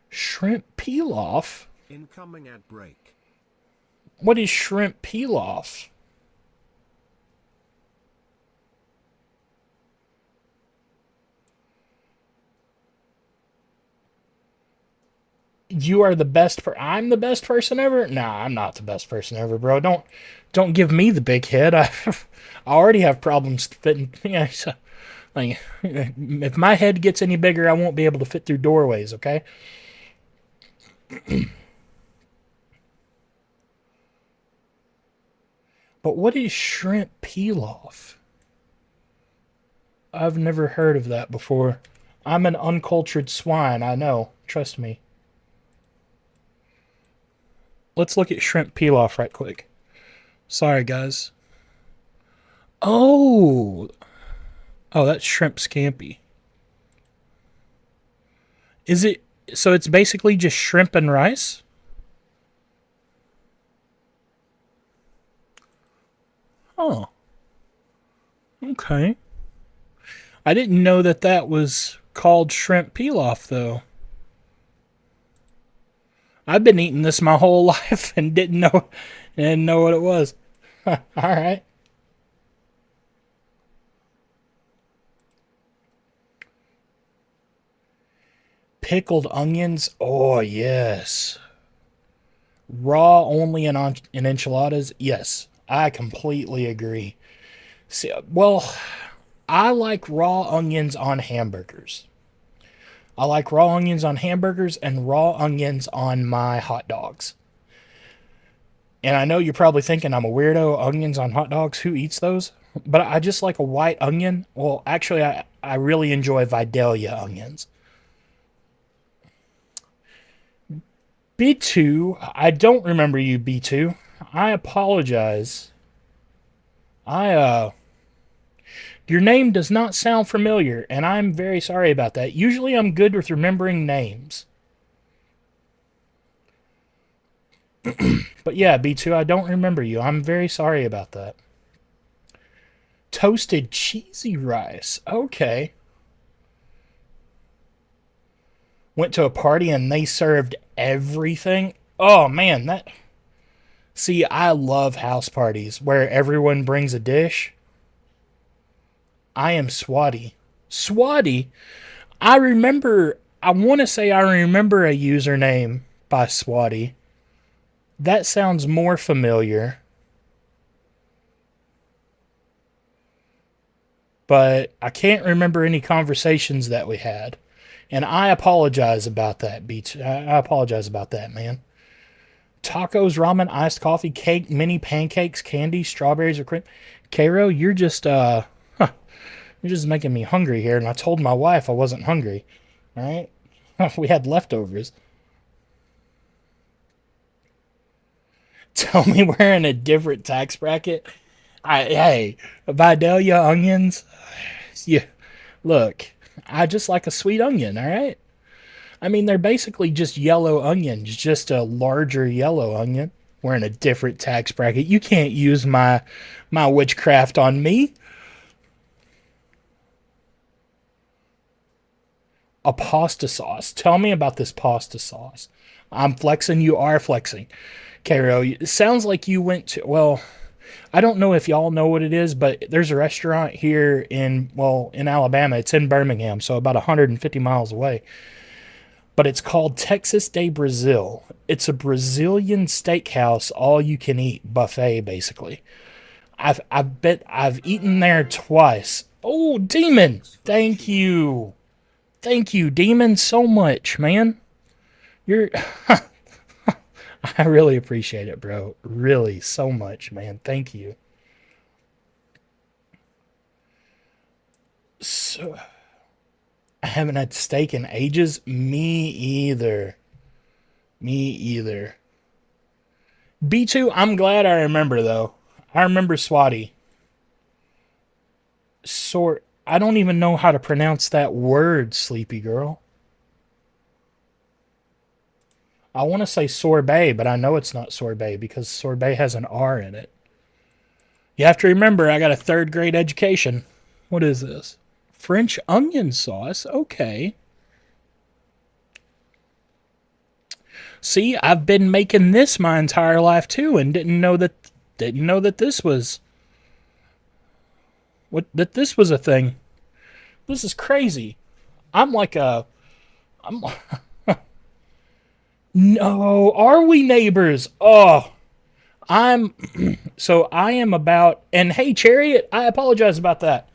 Shrimp pilaf? Incoming ad break. What is shrimp pilaf? You are the best I'm the best person ever? Nah, I'm not the best person ever, bro. Don't give me the big head. I already have problems fitting. Yeah, so, like, if my head gets any bigger, I won't be able to fit through doorways, okay? But what is shrimp pilaf? I've never heard of that before. I'm an uncultured swine, I know. Trust me. Let's look at shrimp pilaf right quick. Sorry, guys. Oh, that's shrimp scampi. Is it? So it's basically just shrimp and rice? Oh. Okay. I didn't know that was called shrimp pilaf, though. I've been eating this my whole life and didn't know what it was. All right. Pickled onions. Oh, yes. Raw only in enchiladas. Yes, I completely agree. See, well, I like raw onions on hamburgers. I like raw onions on hamburgers and raw onions on my hot dogs. And I know you're probably thinking I'm a weirdo. Onions on hot dogs, who eats those? But I just like a white onion. Well, actually, I really enjoy Vidalia onions. B2, I don't remember you, B2. I apologize. Your name does not sound familiar, and I'm very sorry about that. Usually I'm good with remembering names. But yeah, B2, I don't remember you. I'm very sorry about that. Toasted cheesy rice. Okay. Went to a party and they served everything. Oh, man, that... See, I love house parties where everyone brings a dish. I am Swatty. Swatty? I want to say I remember a username by Swatty. That sounds more familiar. But I can't remember any conversations that we had. And I apologize about that, Beach. I apologize about that, man. Tacos, ramen, iced coffee, cake, mini pancakes, candy, strawberries, or cream. Cairo, you're just making me hungry here. And I told my wife I wasn't hungry. All right? We had leftovers. Tell me we're in a different tax bracket. Hey, Vidalia onions. Yeah, look, I just like a sweet onion, all right? I mean, they're basically just yellow onions, just a larger yellow onion. We're in a different tax bracket. You can't use my witchcraft on me. A pasta sauce. Tell me about this pasta sauce. I'm flexing. You are flexing. Cairo, it sounds like you went to... Well, I don't know if y'all know what it is, but there's a restaurant here in Alabama. It's in Birmingham, so about 150 miles away. But it's called Texas de Brazil. It's a Brazilian steakhouse, all you can eat buffet, basically. I've eaten there twice. Oh, Demon! Thank you, Demon, so much, man. You're I really appreciate it, bro. Really, so much, man. Thank you. So, I haven't had steak in ages. Me either. Me either. B2, I'm glad I remember, though. I remember Swati. I don't even know how to pronounce that word, sleepy girl. I want to say sorbet, but I know it's not sorbet because sorbet has an R in it. You have to remember, I got a third grade education. What is this? French onion sauce? Okay. See, I've been making this my entire life too, and didn't know that this was a thing. This is crazy. I'm like a I'm No, are we neighbors? Oh, I'm so I am about and hey Chariot, I apologize about that.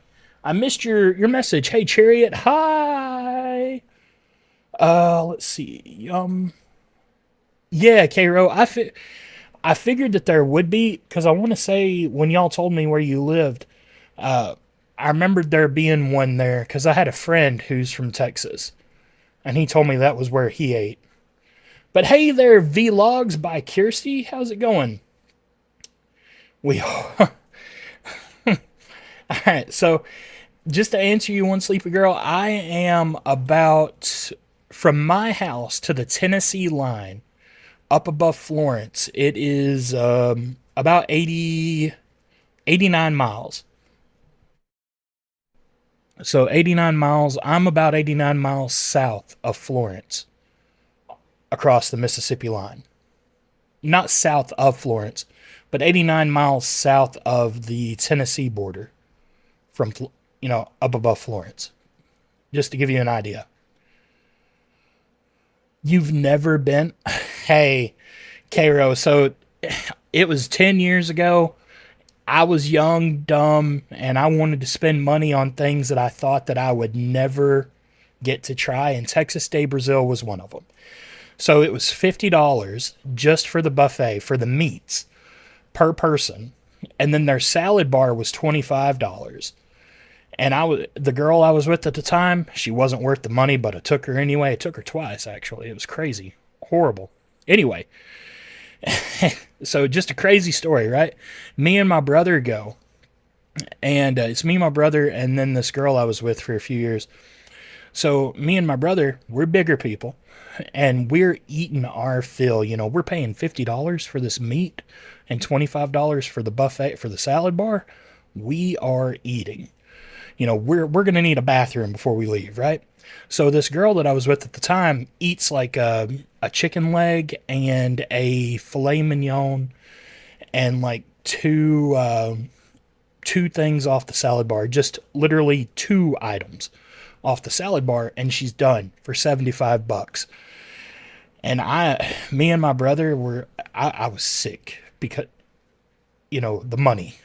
I missed your message. Hey Chariot, hi. Let's see. Yeah, Cairo. I figured that there would be because I want to say when y'all told me where you lived, I remembered there being one there because I had a friend who's from Texas, and he told me that was where he ate. But hey there, Vlogs by Kirsty. How's it going? We all right. So just to answer you one sleepy girl, I am about from my house to the Tennessee line up above Florence. It is about 89 miles. So 89 miles. I'm about 89 miles south of Florence across the Mississippi line. Not south of Florence, but 89 miles south of the Tennessee border from, up above Florence. Just to give you an idea. You've never been? Hey, Cairo. So it was 10 years ago. I was young, dumb, and I wanted to spend money on things that I thought that I would never get to try, and Texas de Brazil was one of them. So it was $50 just for the buffet, for the meats, per person. And then their salad bar was $25. And the girl I was with at the time, she wasn't worth the money, but I took her anyway. I took her twice, actually. It was crazy. Horrible. Anyway, so just a crazy story, right? Me and my brother go. And it's me, my brother, and then this girl I was with for a few years. So me and my brother, we're bigger people. And we're eating our fill. We're paying $50 for this meat and $25 for the buffet, for the salad bar. We are eating. We're going to need a bathroom before we leave, right? So this girl that I was with at the time eats like a chicken leg and a filet mignon and like two things off the salad bar, just literally 2 items off the salad bar, and she's done for $75. And me and my brother I was sick because, the money.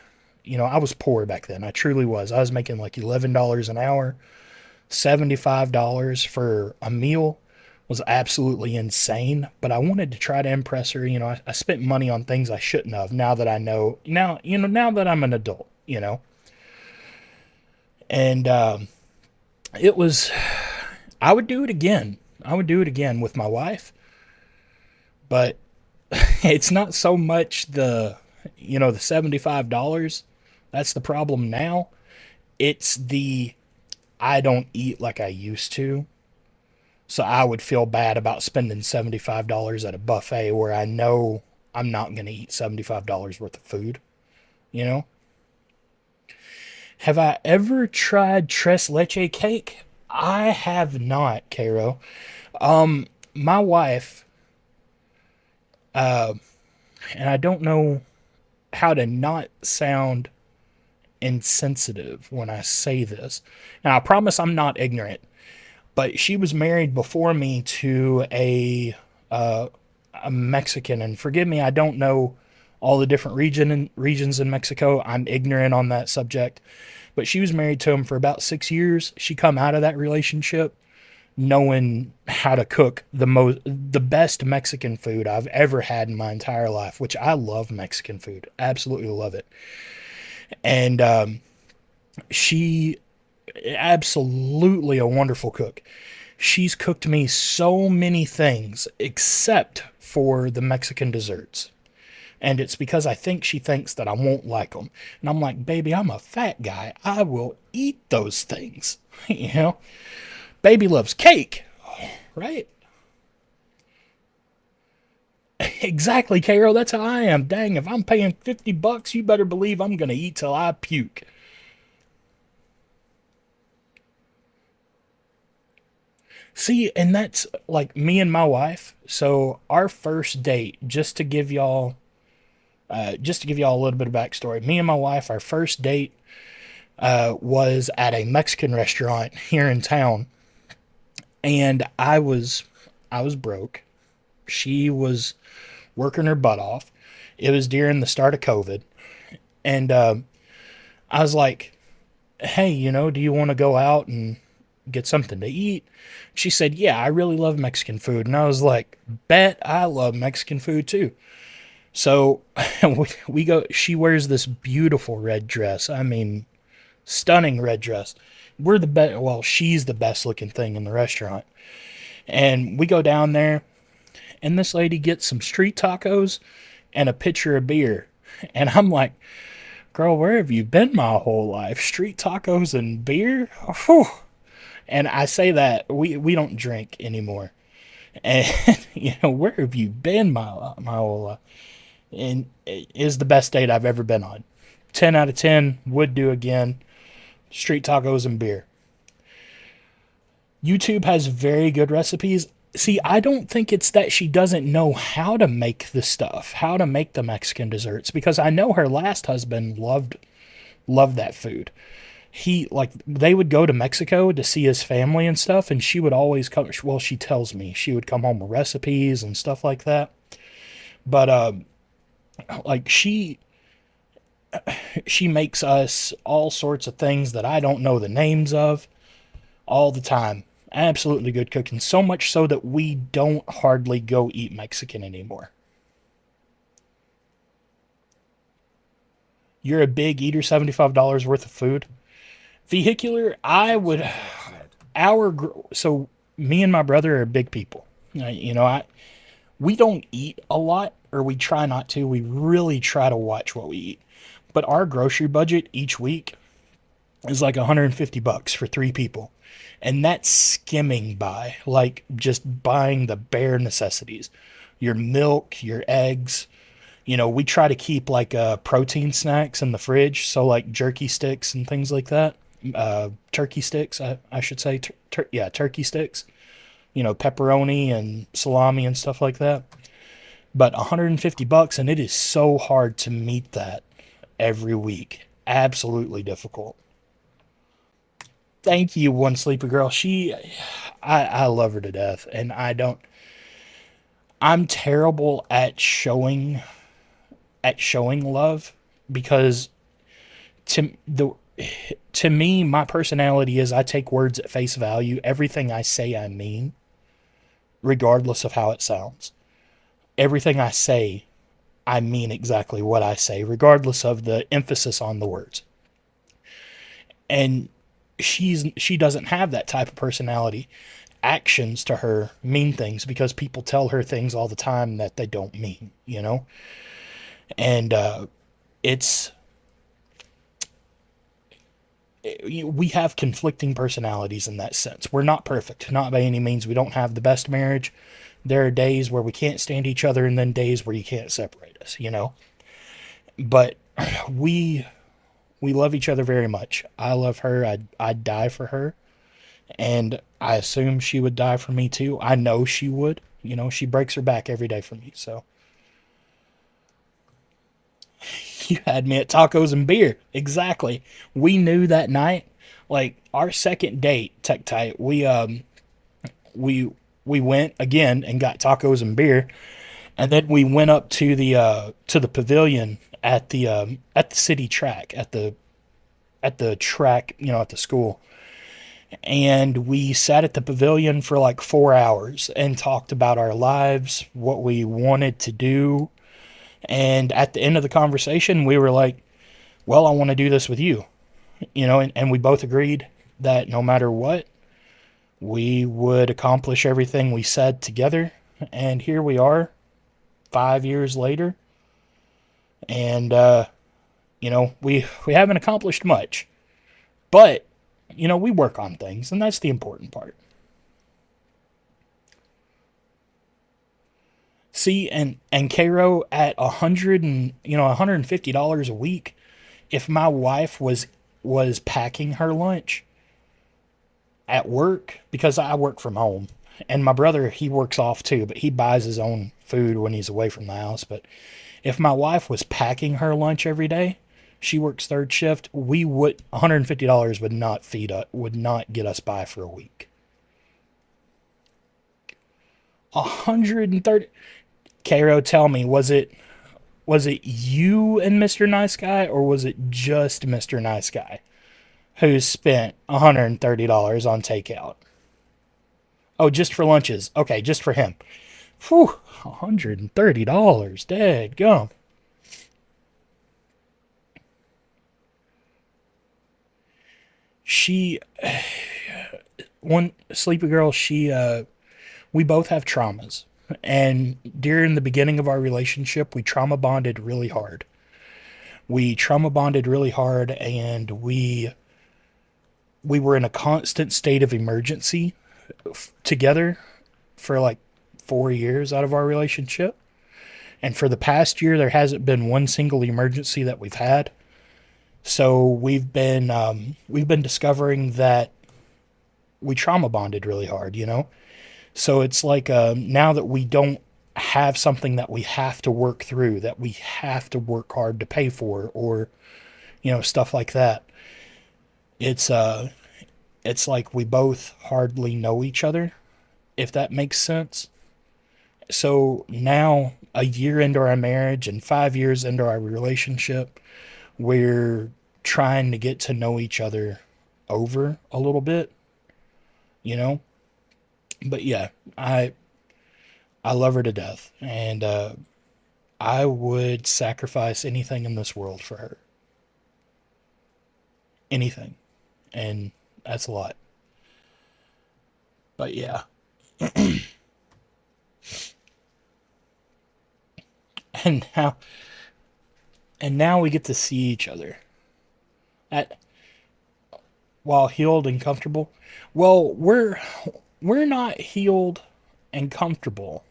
I was poor back then. I truly was. I was making like $11 an hour. $75 for a meal was absolutely insane, but I wanted to try to impress her. I spent money on things I shouldn't have now that I know, now that I'm an adult, and, I would do it again. I would do it again with my wife, but it's not so much the $75. That's the problem now. It's I don't eat like I used to. So I would feel bad about spending $75 at a buffet where I know I'm not going to eat $75 worth of food. Have I ever tried tres leche cake? I have not, Cairo. My wife, and I don't know how to not sound insensitive when I say this. Now, I promise I'm not ignorant, but she was married before me to a Mexican, and forgive me, I don't know all the different regions in Mexico. I'm ignorant on that subject, but she was married to him for about 6 years. She come out of that relationship knowing how to cook the best Mexican food I've ever had in my entire life, which I love Mexican food, absolutely love it. And she absolutely a wonderful cook. She's cooked me so many things except for the Mexican desserts. And it's because I think she thinks that I won't like them. And I'm like, baby, I'm a fat guy. I will eat those things. You know? Baby loves cake, right? Exactly, Carol. That's how I am. Dang, if I'm paying $50, you better believe I'm going to eat till I puke. See, and that's like me and my wife. So our first date, just to give y'all a little bit of backstory, me and my wife, our first date was at a Mexican restaurant here in town, and I was broke. She was working her butt off. It was during the start of COVID, and I was like, "Hey, do you want to go out and get something to eat?" She said, "Yeah, I really love Mexican food," and I was like, "Bet I love Mexican food too." So we go. She wears this beautiful red dress. I mean, stunning red dress. We're the best. Well, she's the best looking thing in the restaurant. And we go down there, and this lady gets some street tacos and a pitcher of beer. And I'm like, girl, where have you been my whole life? Street tacos and beer? Whew. And I say that we don't drink anymore. And where have you been my whole life? And it is the best date I've ever been on. 10 out of 10, would do again. Street tacos and beer. YouTube has very good recipes. See, I don't think it's that she doesn't know how to make the stuff, how to make the Mexican desserts, because I know her last husband loved that food. They would go to Mexico to see his family and stuff, and she would always come, well, she tells me she would come home with recipes and stuff like that. But like she makes us all sorts of things that I don't know the names of all the time. Absolutely good cooking. So much so that we don't hardly go eat Mexican anymore. You're a big eater, $75 worth of food. Vehicular, so me and my brother are big people. We don't eat a lot, or we try not to. We really try to watch what we eat. But our grocery budget each week is like $150 for 3 people. And that's skimming by, like just buying the bare necessities. Your milk, your eggs. We try to keep like protein snacks in the fridge. So like jerky sticks and things like that. Turkey sticks, I should say. Turkey sticks. Pepperoni and salami and stuff like that. But $150, and it is so hard to meet that every week. Absolutely difficult. Thank you, One Sleepy Girl. I love her to death, and I'm terrible at showing love, because to me, my personality is I take words at face value. Everything I say, I mean, regardless of how it sounds. Everything I say, I mean exactly what I say, regardless of the emphasis on the words. And she doesn't have that type of personality. Actions to her mean things, because people tell her things all the time that they don't mean, And we have conflicting personalities in that sense. We're not perfect, not by any means. We don't have the best marriage. There are days where we can't stand each other, and then days where you can't separate us, But we love each other very much. I love her. I'd die for her. And I assume she would die for me too. I know she would. She breaks her back every day for me. So You had me at tacos and beer. Exactly. We knew that night, like our second date, Tech Tight, we we went again and got tacos and beer, and then we went up to the pavilion at the city track at the track, at the school. And we sat at the pavilion for like 4 hours and talked about our lives, what we wanted to do. And at the end of the conversation, we were like, well, I want to do this with you, and we both agreed that no matter what, we would accomplish everything we said together. And here we are 5 years later. And, we haven't accomplished much, but, we work on things, and that's the important part. See, and Cairo, at $150 a week, if my wife was packing her lunch at work, because I work from home, and my brother, he works off too, but he buys his own food when he's away from the house. But if my wife was packing her lunch every day, she works third shift, we would $150 would not get us by for a week. 130. Cairo, tell me, was it you and Mr. Nice Guy, or was it just Mr. Nice Guy who spent $130 on takeout? Oh, just for lunches. Okay, just for him. Whew, $130. Dad gum. She, one sleepy girl, we both have traumas. And during the beginning of our relationship, we trauma bonded really hard. And we were in a constant state of emergency together for like 4 years out of our relationship. And for the past year, there hasn't been one single emergency that we've had. So we've been discovering that we trauma bonded really hard, So it's like, now that we don't have something that we have to work through, that we have to work hard to pay for, or, stuff like that. It's like we both hardly know each other, if that makes sense. So now, a year into our marriage and 5 years into our relationship, we're trying to get to know each other over a little bit, But yeah, I love her to death, and I would sacrifice anything in this world for her. Anything. And that's a lot. But yeah. And now we get to see each other at while healed and comfortable. Well, we're not healed and comfortable,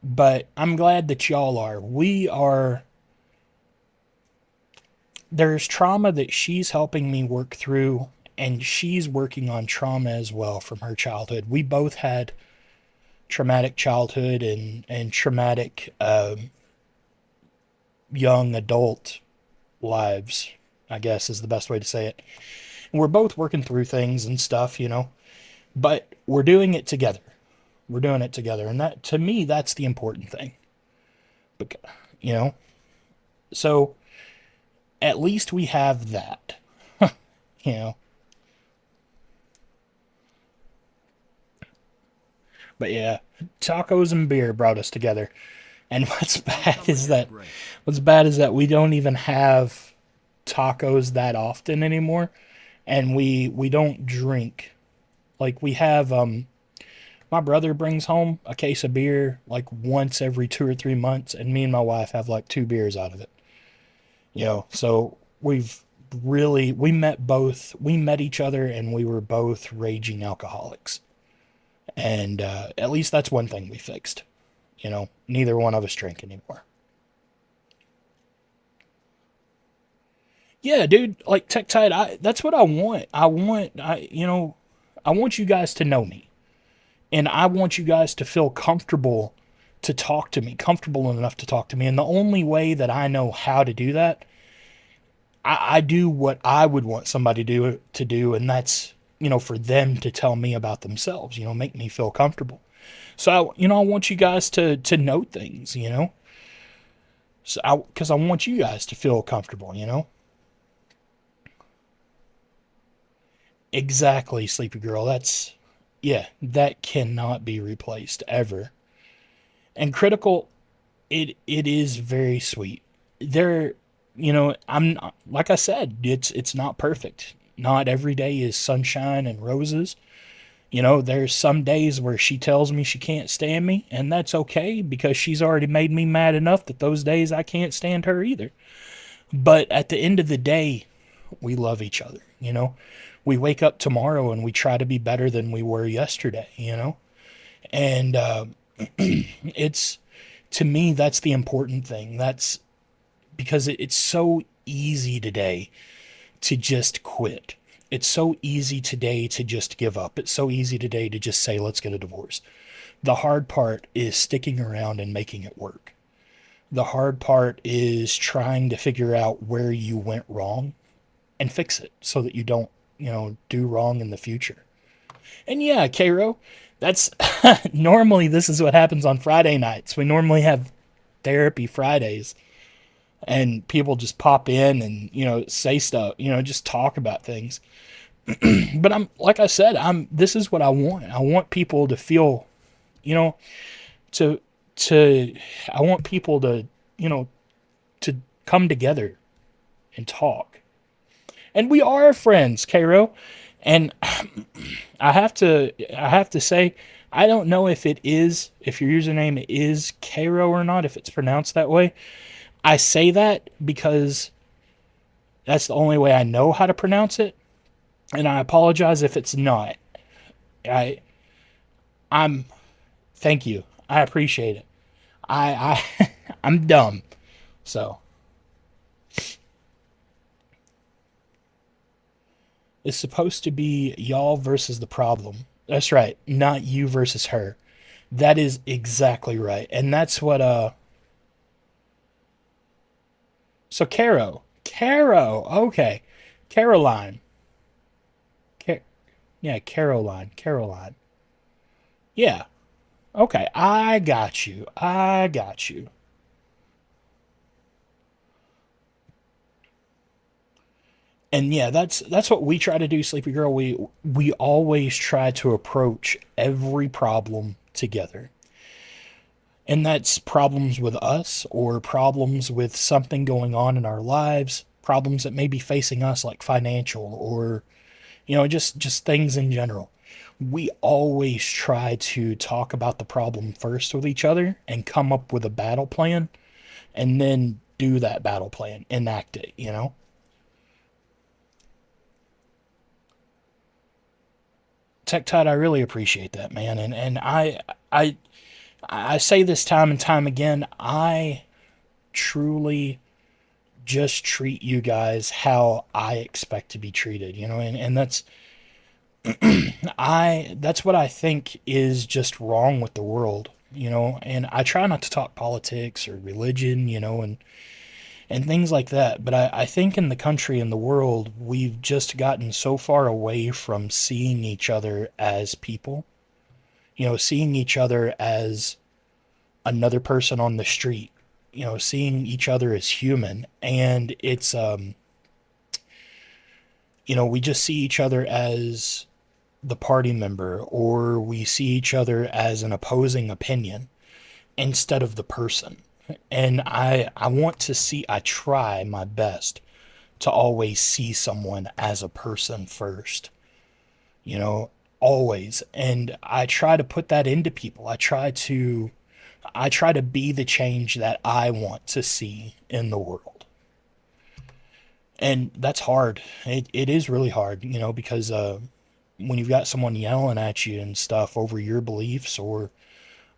but I'm glad that y'all are. We are. There's trauma that she's helping me work through, and she's working on trauma as well from her childhood. We both had traumatic childhood and traumatic young adult lives, I guess is the best way to say it. And we're both working through things and stuff, but we're doing it together. And that, to me, that's the important thing. Because, so at least we have that, you know. But yeah, tacos and beer brought us together. And what's bad is that we don't even have tacos that often anymore, and we don't drink. Like, we have my brother brings home a case of beer like once every 2 or 3 months, and me and my wife have like 2 beers out of it. So we met each other, and we were both raging alcoholics. And at least that's one thing we fixed. Neither one of us drink anymore. Yeah, dude, like Tech Tide, that's what I want. I want you guys to know me. And I want you guys to feel comfortable to talk to me, comfortable enough to talk to me. And the only way that I know how to do that, I do what I would want somebody to do, and that's, for them to tell me about themselves, make me feel comfortable. So I want you guys to know things, so because I want you guys to feel comfortable. Exactly, sleepy girl. Yeah, that cannot be replaced ever. And critical, it is very sweet. There, like I said, it's not perfect. Not every day is sunshine and roses. There's some days where she tells me she can't stand me, and that's okay because she's already made me mad enough that those days I can't stand her either. But at the end of the day, we love each other. We wake up tomorrow and we try to be better than we were yesterday. And it's, to me, that's the important thing. That's because it's so easy today to just quit. It's so easy today to just give up. It's so easy today to just say, let's get a divorce. The hard part is sticking around and making it work. The hard part is trying to figure out where you went wrong and fix it so that you don't, do wrong in the future. And yeah, Cairo, that's normally this is what happens on Friday nights. We normally have therapy Fridays and people just pop in and, say stuff, just talk about things. But like I said, this is what I want. I want people to feel, you know, to, I want people to, to come together and talk. And we are friends, Cairo. And I have to say, I don't know if if your username is Cairo or not, if it's pronounced that way. I say that because that's the only way I know how to pronounce it. And I apologize if it's not. I, I'm, thank you. I appreciate it. I'm dumb. So. It's supposed to be y'all versus the problem. That's right. Not you versus her. That is exactly right. And that's what, so Caro, okay. Caroline. Yeah, Caroline. Yeah. Okay, I got you. And yeah, that's what we try to do, Sleepy Girl. We always try to approach every problem together. And that's problems with us or problems with something going on in our lives, problems that may be facing us like financial or just things in general. We always try to talk about the problem first with each other and come up with a battle plan and then do that battle plan, enact it. Tech Tide, I really appreciate that, man. And I say this time and time again, I truly just treat you guys how I expect to be treated, and that's what I think is just wrong with the world, and I try not to talk politics or religion, and things like that. But I think in the country and the world, we've just gotten so far away from seeing each other as people, seeing each other as another person on the street, seeing each other as human. And it's, we just see each other as the party member, or we see each other as an opposing opinion instead of the person. And I try my best to always see someone as a person first, you know, always. And I try to put that into people. I try to be the change that I want to see in the world. And that's hard. It is really hard, because when you've got someone yelling at you and stuff over your beliefs or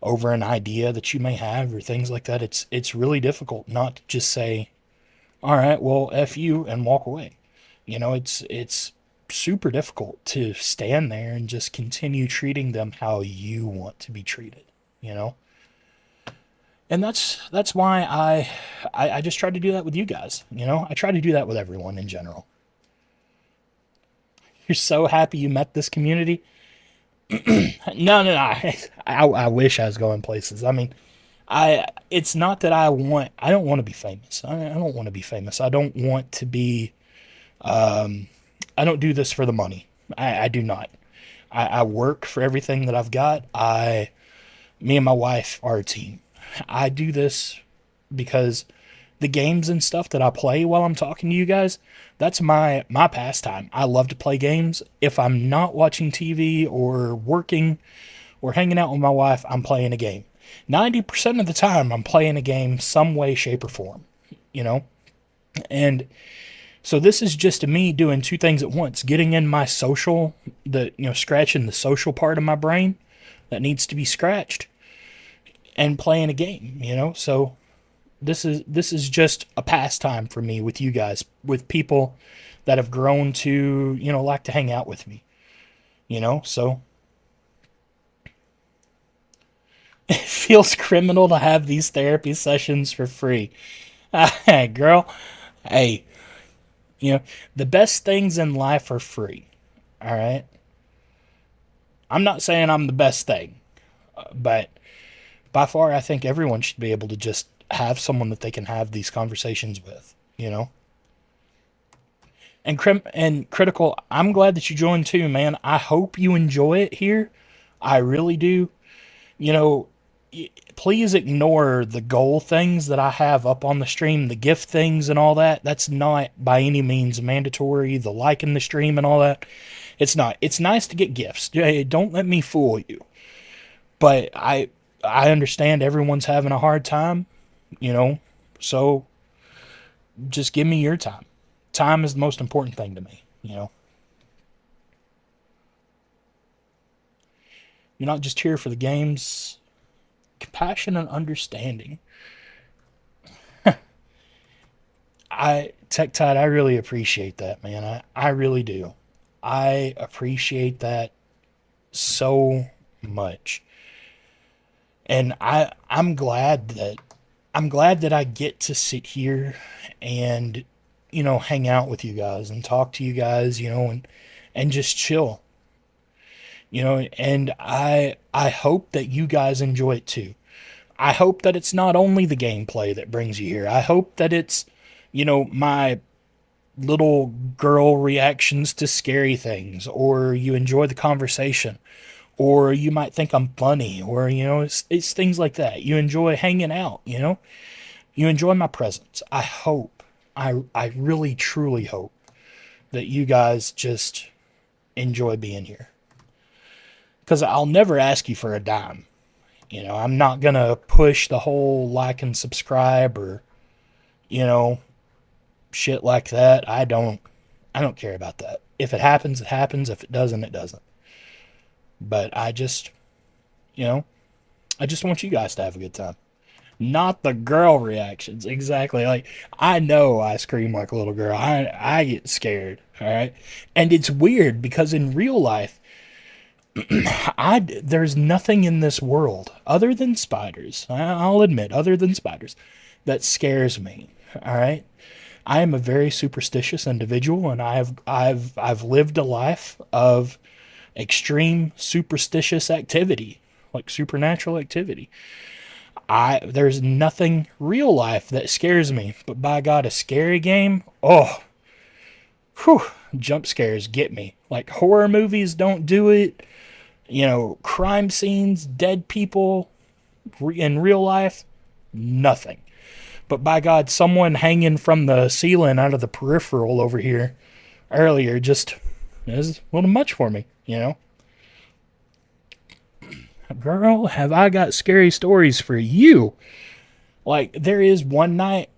over an idea that you may have or things like that, it's really difficult not to just say, all right, well, F you and walk away. It's super difficult to stand there and just continue treating them how you want to be treated, you know? And that's why I just try to do that with you guys. You know, I try to do that with everyone in general. You're so happy you met this community. No, no, no. I wish I was going places. I mean, it's not that I don't want to be famous. I don't want to be famous. I don't want to be, I don't do this for the money. I do not. I work for everything that I've got. Me and my wife are a team. I do this because the games and stuff that I play while I'm talking to you guys, that's my pastime. I love to play games. If I'm not watching TV or working or hanging out with my wife, I'm playing a game. 90% of the time, I'm playing a game some way, shape, or form, you know? And so this is just me doing two things at once, getting in my social, scratching the social part of my brain that needs to be scratched and playing a game, you know? So this is just a pastime for me with you guys, with people that have grown to, like to hang out with me, so it feels criminal to have these therapy sessions for free. Hey, girl, hey, the best things in life are free. All right. I'm not saying I'm the best thing, but by far, I think everyone should be able to just have someone that they can have these conversations with, And Critical, I'm glad that you joined too, man. I hope you enjoy it here. I really do. Please ignore the goal things that I have up on the stream, the gift things and all that. That's not by any means mandatory. The liking the stream and all that. It's not. It's nice to get gifts. Don't let me fool you. But I understand everyone's having a hard time, so just give me your time. Time is the most important thing to me, You're not just here for the games. Compassion and understanding. Tech Tide, I really appreciate that, man. I really do. I appreciate that so much. And I'm glad that I get to sit here and, hang out with you guys and talk to you guys, and just chill. And I hope that you guys enjoy it too. I hope that it's not only the gameplay that brings you here. I hope that it's, my little girl reactions to scary things, or you enjoy the conversation, or you might think I'm funny, or, it's things like that. You enjoy hanging out, you enjoy my presence. I really, truly hope that you guys just enjoy being here. Because I'll never ask you for a dime. I'm not going to push the whole like and subscribe or, shit like that. I don't care about that. If it happens, it happens. If it doesn't, it doesn't. But I just want you guys to have a good time. Not the girl reactions. Exactly. Like, I know I scream like a little girl. I get scared. All right. And it's weird because in real life, there's nothing in this world other than spiders. I'll admit, other than spiders, that scares me. All right. I am a very superstitious individual, and I've lived a life of extreme superstitious activity, like supernatural activity. There's nothing real life that scares me, but by God, a scary game, oh, whew, jump scares get me. Like horror movies don't do it. Crime scenes, dead people in real life, nothing. But by God, someone hanging from the ceiling out of the peripheral over here earlier just is a little much for me, Girl, have I got scary stories for you. Like, there is one night,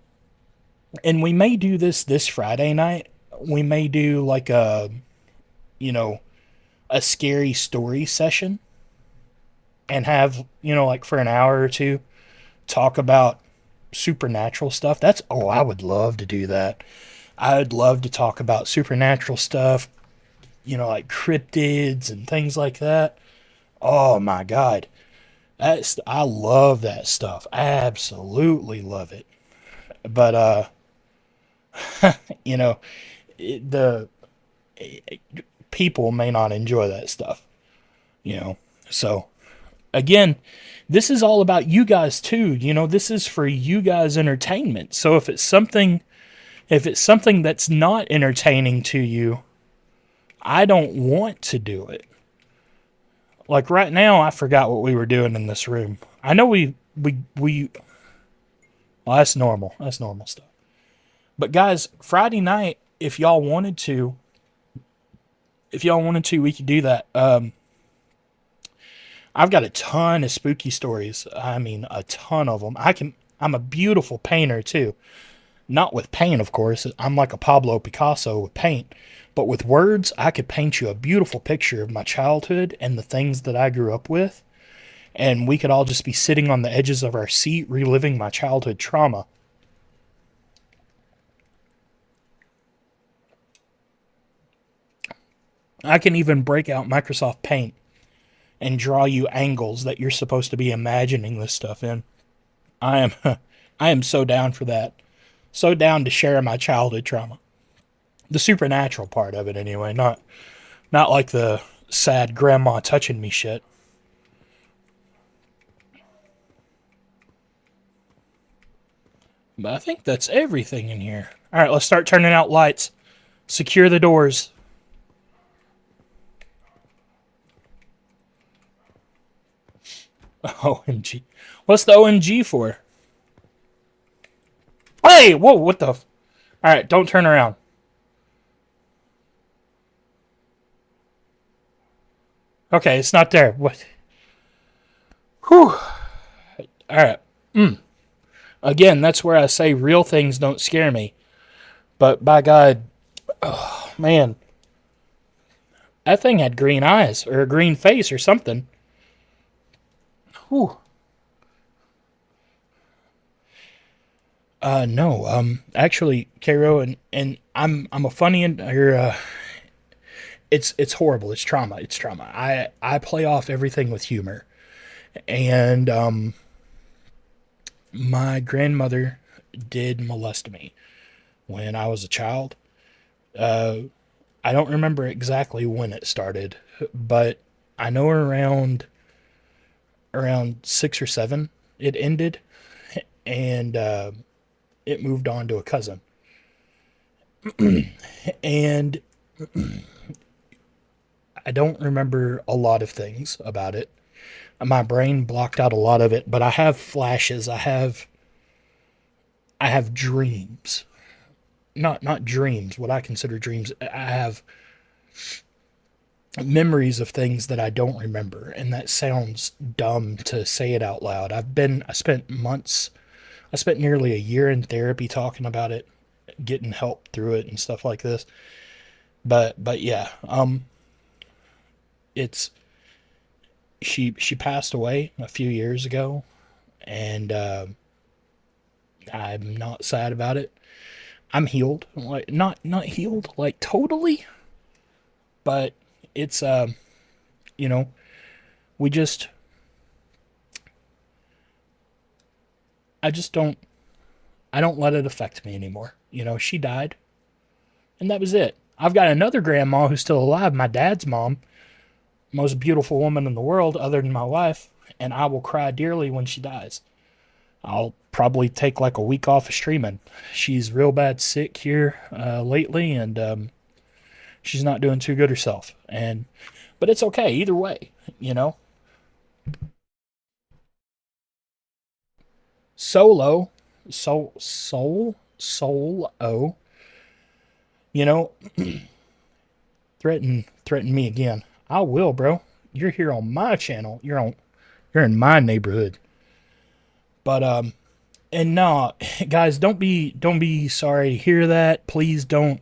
and we may do this Friday night. We may do like a scary story session and have, like for an hour or two, talk about supernatural stuff. I would love to do that. I would love to talk about supernatural stuff, like cryptids and things like that. Oh my God. I love that stuff. I absolutely love it. But you know, the people may not enjoy that stuff. You know, so again, this is all about you guys too. This is for you guys' entertainment. So if it's something that's not entertaining to you, I don't want to do it. Like right now, I forgot what we were doing in this room. I know we. Well, that's normal. That's normal stuff. But guys, Friday night, if y'all wanted to, we could do that. I've got a ton of spooky stories. I mean, a ton of them. I'm a beautiful painter too. Not with paint, of course. I'm like a Pablo Picasso with paint. But with words, I could paint you a beautiful picture of my childhood and the things that I grew up with. And we could all just be sitting on the edges of our seat reliving my childhood trauma. I can even break out Microsoft Paint and draw you angles that you're supposed to be imagining this stuff in. I am I am so down for that. So down to share my childhood trauma. The supernatural part of it anyway, not like the sad grandma touching me shit. But I think that's everything in here. All right, let's start turning out lights. Secure the doors. OMG. What's the OMG for? Hey, whoa, what the? All right, don't turn around. Okay, it's not there. What? Whew. All right. Again, that's where I say real things don't scare me. But by God, oh, man, that thing had green eyes or a green face or something. Whew. No. Actually, Cairo, and I'm a funny or it's horrible. It's trauma. It's trauma. I play off everything with humor, and my grandmother did molest me when I was a child. I don't remember exactly when it started, but I know around 6 or 7 it ended, and it moved on to a cousin, and I don't remember a lot of things about it. My brain blocked out a lot of it, but I have flashes. I have dreams. Not dreams, what I consider dreams. I have memories of things that I don't remember, and that sounds dumb to say it out loud. I spent nearly a year in therapy talking about it, getting help through it and stuff like this. But yeah, it's she passed away a few years ago, and I'm not sad about it. I'm healed, like not healed like totally, but it's you know, we just I just don't let it affect me anymore. She died, and that was it. I've got another grandma who's still alive, my dad's mom, most beautiful woman in the world other than my wife, and I will cry dearly when she dies. I'll probably take like a week off of streaming. She's real bad sick here lately, and she's not doing too good herself. But it's okay either way, you know. Solo, solo. You know, threaten me again. I will, bro. You're here on my channel. You're in my neighborhood. But and no, guys, don't be sorry to hear that. Please don't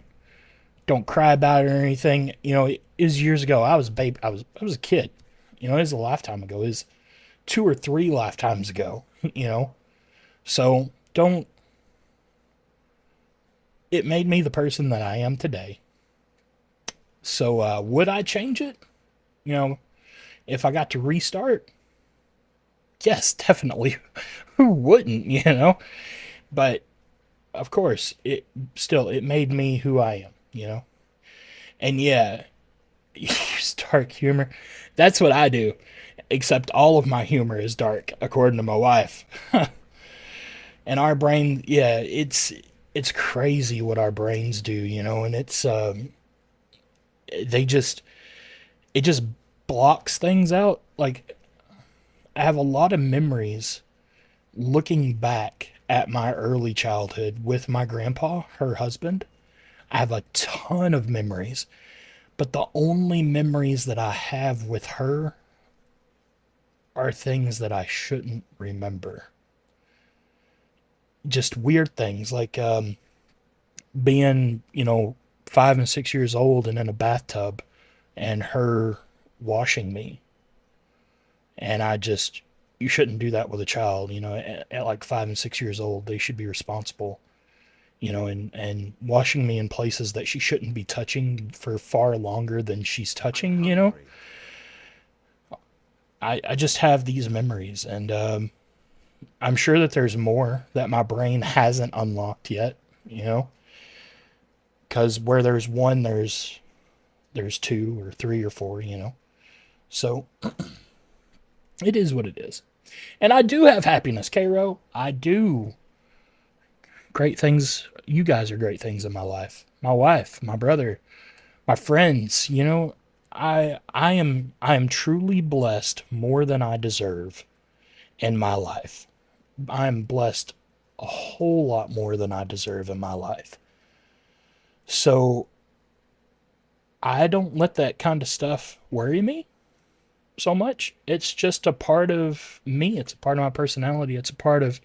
cry about it or anything. It was years ago. I was a baby. I was a kid. It was a lifetime ago. It was 2 or 3 lifetimes ago. So don't. It made me the person that I am today. So would I change it? If I got to restart, Yes, definitely. Who wouldn't, you know? But of course, it made me who I am, you know? And yeah, use dark humor. That's what I do. Except all of my humor is dark, according to my wife. And our brain, yeah, it's crazy what our brains do, you know, and they just it just blocks things out. Like I have a lot of memories looking back at my early childhood with my grandpa, her husband. I have a ton of memories, but the only memories that I have with her are things that I shouldn't remember. Just weird things like being, 5 and 6 years old and in a bathtub and her washing me. And you shouldn't do that with a child, at like 5 and 6 years old. They should be responsible, and washing me in places that she shouldn't be touching for far longer than she's touching, Hungry. I just have these memories, and I'm sure that there's more that my brain hasn't unlocked yet, you know, because where there's one, there's two or three or four, So it is what it is. And I do have happiness, Cairo. I do. Great things. You guys are great things in my life. My wife, my brother, my friends, I am truly blessed more than I deserve in my life. I'm blessed a whole lot more than I deserve in my life. So I don't let that kind of stuff worry me so much. It's just a part of me. It's a part of my personality. It's a part of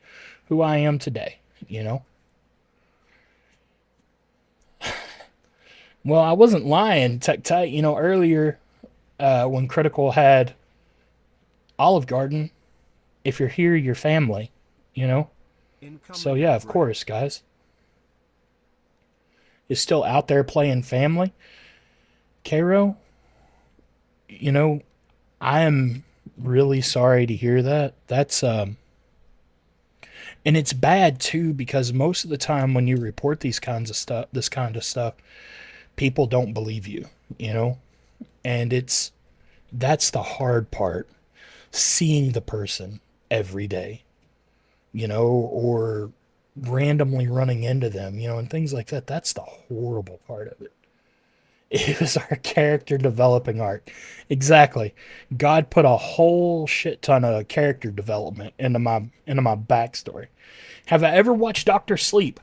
who I am today, you know? Well, I wasn't lying, Tech Tight. Earlier when Critical had Olive Garden, if you're here, you're family, you know? So, Incoming yeah, at of break. course, guys. Is still out there playing family. Cairo, you know, I am really sorry to hear that. And it's bad too because most of the time when you report this kind of stuff, people don't believe you, you know? And that's the hard part, seeing the person every day, or randomly running into them, and things like that. That's the horrible part of it. It was our character developing arc. Exactly. God put a whole shit ton of character development into my backstory. Have I ever watched Doctor Sleep?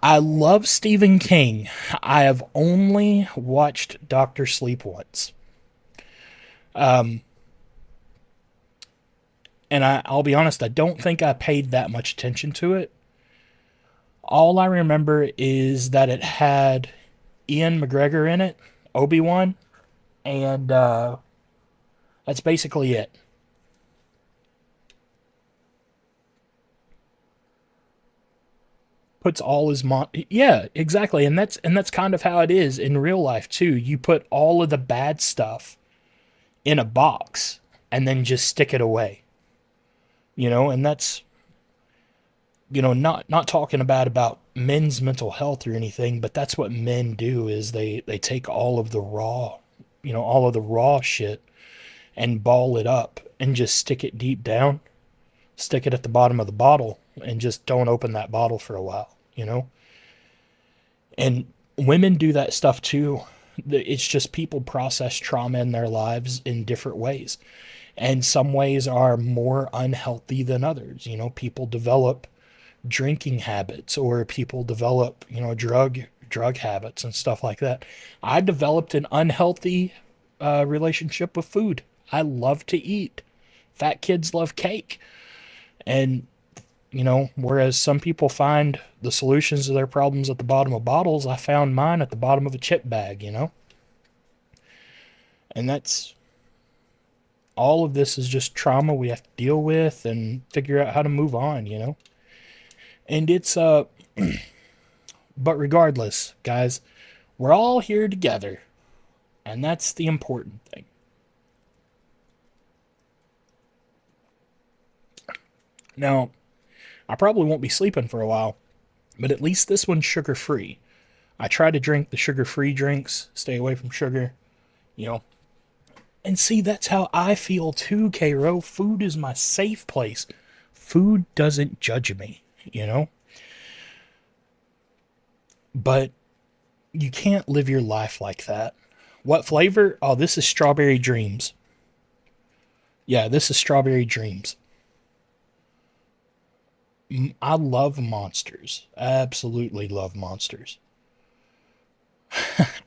I love Stephen King. I have only watched Doctor Sleep once. And I'll be honest, I don't think I paid that much attention to it. All I remember is that it had Ian McGregor in it, Obi-Wan, and that's basically it. Puts all his yeah, exactly, and that's kind of how it is in real life too. You put all of the bad stuff in a box and then just stick it away, and that's not talking about men's mental health or anything, but that's what men do is they take all of the raw shit and ball it up and just stick it deep down, stick it at the bottom of the bottle and just don't open that bottle for a while. And women do that stuff too. It's just people process trauma in their lives in different ways. And some ways are more unhealthy than others. People develop drinking habits or people develop, drug habits and stuff like that. I developed an unhealthy relationship with food. I love to eat. Fat kids love cake. And whereas some people find the solutions to their problems at the bottom of bottles, I found mine at the bottom of a chip bag. And that's all of this is just trauma we have to deal with and figure out how to move on. And it's but regardless, guys, we're all here together, and that's the important thing. Now, I probably won't be sleeping for a while, but at least this one's sugar free. I try to drink the sugar free drinks, stay away from sugar, you know. And see, that's how I feel too, Cairo. Food is my safe place. Food doesn't judge me, you know? But you can't live your life like that. What flavor? Oh, this is Strawberry Dreams. Yeah, this is Strawberry Dreams. I love Monsters. Absolutely love Monsters.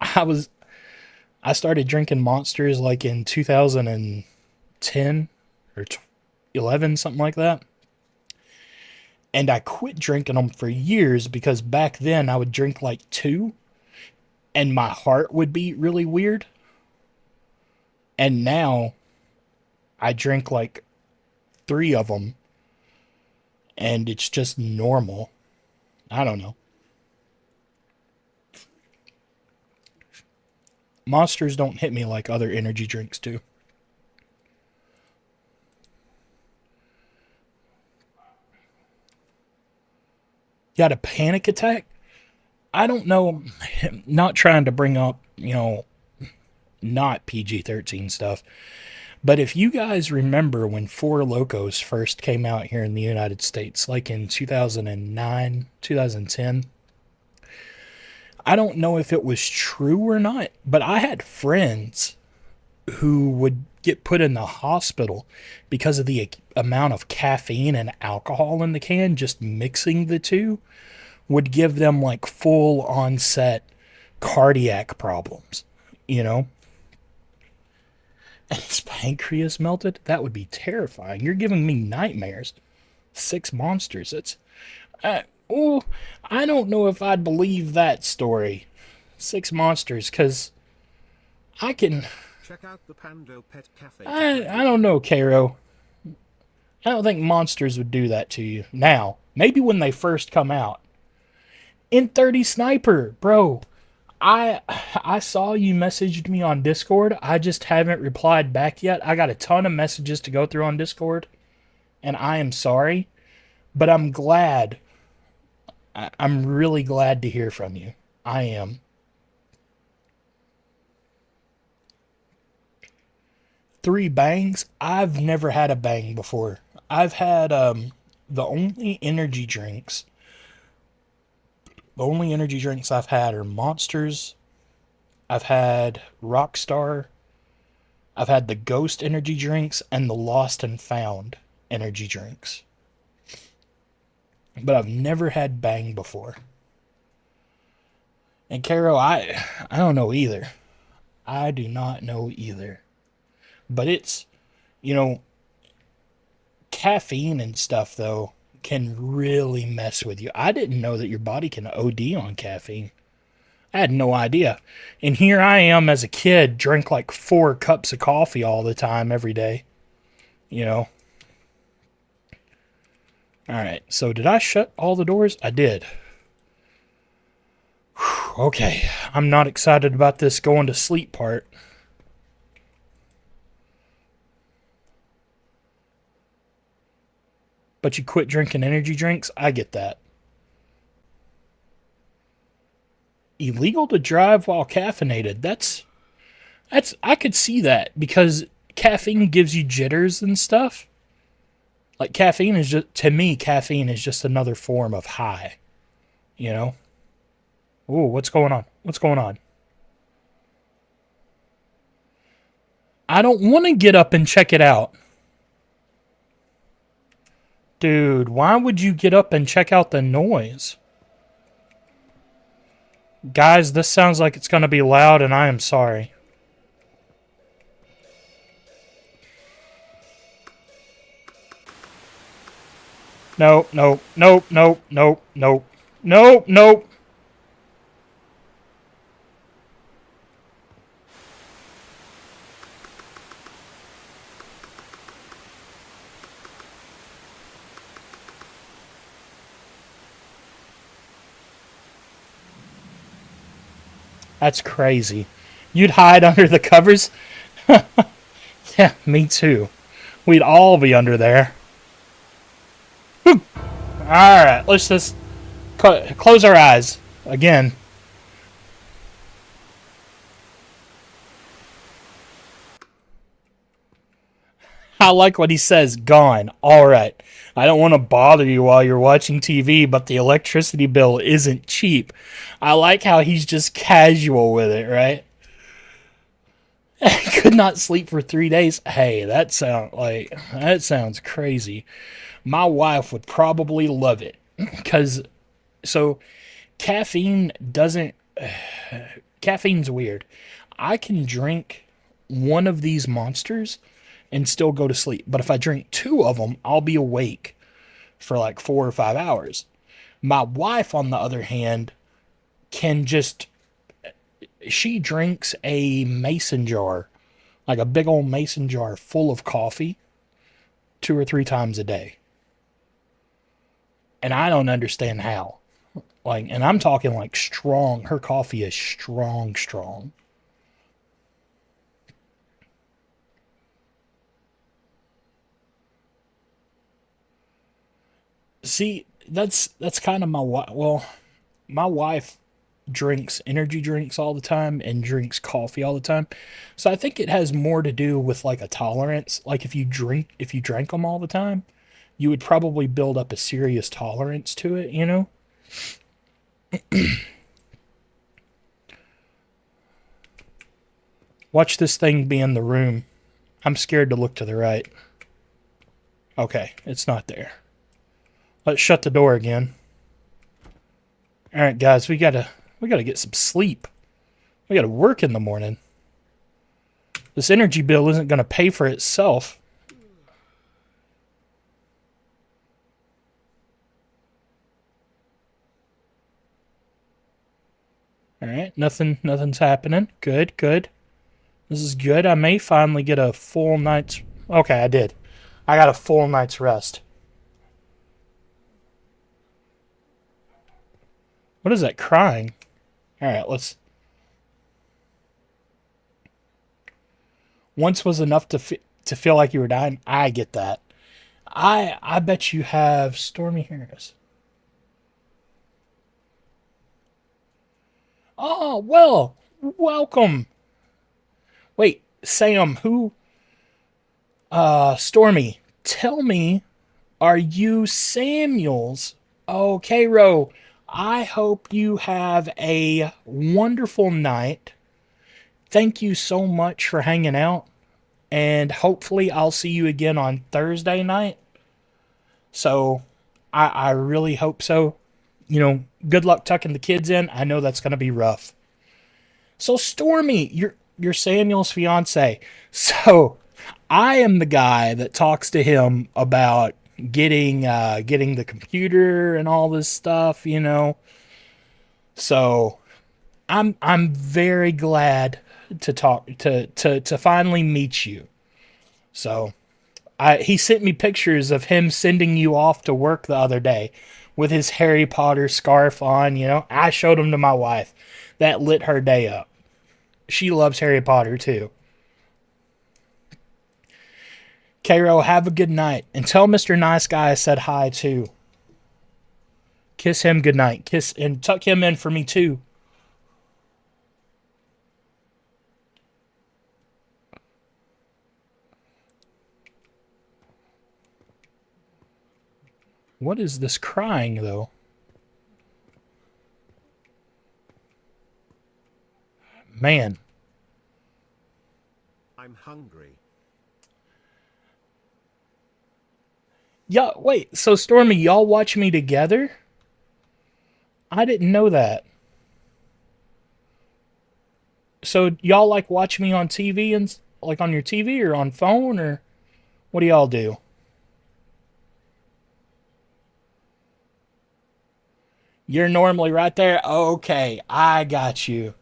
I was I started drinking Monsters like in 2010 or 11, something like that. And I quit drinking them for years because back then I would drink like two and my heart would beat really weird. And now I drink like three of them and it's just normal. I don't know. Monsters don't hit me like other energy drinks do. You had a panic attack? I don't know. Not trying to bring up, not PG-13 stuff. But if you guys remember when Four Locos first came out here in the United States, like in 2009, 2010, I don't know if it was true or not, but I had friends who would get put in the hospital because of the amount of caffeine and alcohol in the can, just mixing the two would give them like full onset cardiac problems, you know? And his pancreas melted? That would be terrifying. You're giving me nightmares. 6 monsters. Oh, I don't know if I'd believe that story. 6 monsters, because I can... Check out the Pando Pet Cafe. I don't know, Cairo. I don't think monsters would do that to you. Now, maybe when they first come out. In 30 Sniper, bro. I saw you messaged me on Discord. I just haven't replied back yet. I got a ton of messages to go through on Discord. And I am sorry. But I'm glad. I'm really glad to hear from you. I am. Three bangs? I've never had a bang before. I've had the only energy drinks. The only energy drinks I've had are Monsters. I've had Rockstar. I've had the Ghost energy drinks and the Lost and Found energy drinks. But I've never had Bang before. And Caro, I don't know either. I do not know either. But it's, caffeine and stuff, though, can really mess with you. I didn't know that your body can OD on caffeine. I had no idea. And here I am as a kid, drink like 4 cups of coffee all the time, every day. Alright, so did I shut all the doors? I did. Whew, okay, I'm not excited about this going to sleep part. But you quit drinking energy drinks? I get that. Illegal to drive while caffeinated. That's I could see that because caffeine gives you jitters and stuff. Like caffeine is just, to me, caffeine is just another form of high. Ooh, what's going on? What's going on? I don't want to get up and check it out. Dude, why would you get up and check out the noise? Guys, this sounds like it's going to be loud, and I am sorry. Nope, nope, nope, nope, nope, nope, nope, nope. That's crazy. You'd hide under the covers? Yeah, me too. We'd all be under there. right, let's just close our eyes again. I like what he says, gone. All right. I don't want to bother you while you're watching TV, but the electricity bill isn't cheap. I like how he's just casual with it, right? I could not sleep for 3 days. Hey, that sounds crazy. My wife would probably love it because so caffeine doesn't caffeine's weird. I can drink one of these monsters and still go to sleep. But if I drink two of them, I'll be awake for like 4 or 5 hours. My wife, on the other hand, can just, she drinks a mason jar, like a big old mason jar full of coffee 2 or 3 times a day. And I don't understand how. Like, and I'm talking like strong. Her coffee is strong, strong. See, that's kind of my wife. Well, my wife drinks energy drinks all the time and drinks coffee all the time. So I think it has more to do with like a tolerance. Like if you drank them all the time, you would probably build up a serious tolerance to it, you know? Watch this thing be in the room. I'm scared to look to the right. Okay, it's not there. Let's shut the door again. All right, guys, we gotta get some sleep. We gotta work in the morning. This energy bill isn't gonna pay for itself. All right, nothing's happening. Good, good. This is good. I may finally get a full night's. Okay, I did. I got a full night's rest. What is that crying? All right, let's. Once was enough to feel like you were dying. I get that. I bet you have Stormy Harris. Oh well, welcome. Wait, Sam, who? Stormy. Tell me, are you Samuel's? Okay, Ro. I hope you have a wonderful night. Thank you so much for hanging out. And hopefully I'll see you again on Thursday night. So I really hope so. You know, good luck tucking the kids in. I know that's gonna be rough. So Stormy, you're Samuel's fiance. So I am the guy that talks to him about getting the computer and all this stuff, you know. So I'm very glad to talk to finally meet you. So he sent me pictures of him sending you off to work the other day with his Harry Potter scarf on, you know. I showed him to my wife. That lit her day up. She loves Harry Potter too. Cairo, have a good night. And tell Mr. Nice Guy I said hi too. Kiss him goodnight. Kiss and tuck him in for me too. What is this crying though? Man. I'm hungry. Yeah, wait, so Stormy, y'all watch me together? I didn't know that. So y'all like watch me on TV and like on your TV or on phone or what do y'all do? You're normally right there. Okay, I got you.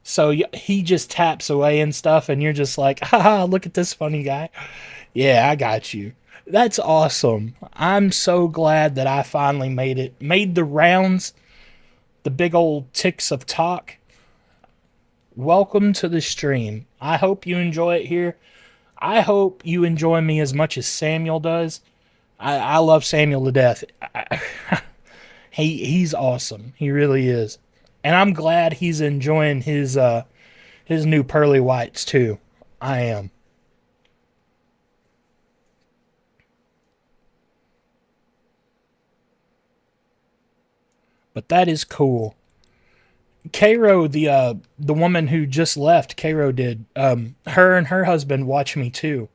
So he just taps away and stuff and you're just like, haha, look at this funny guy. Yeah, I got you. That's awesome. I'm so glad that I finally made the rounds, the big old ticks of talk. Welcome to the stream. I hope you enjoy it here. I hope you enjoy me as much as Samuel does. I love Samuel to death. He's awesome. He really is. And I'm glad he's enjoying his new pearly whites too. I am. But that is cool. Cairo, the woman who just left, Cairo did. Her and her husband watch me too.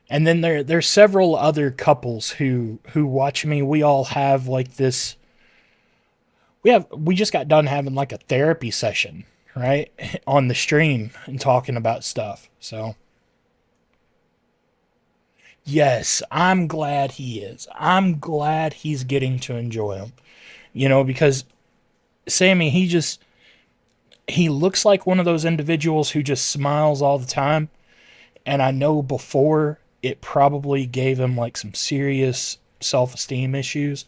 And then there's several other couples who watch me. We all have like this. We just got done having like a therapy session, right, on the stream and talking about stuff. So yes, I'm glad he is. I'm glad he's getting to enjoy them. Because Sammy, he looks like one of those individuals who just smiles all the time. And I know before it probably gave him like some serious self-esteem issues.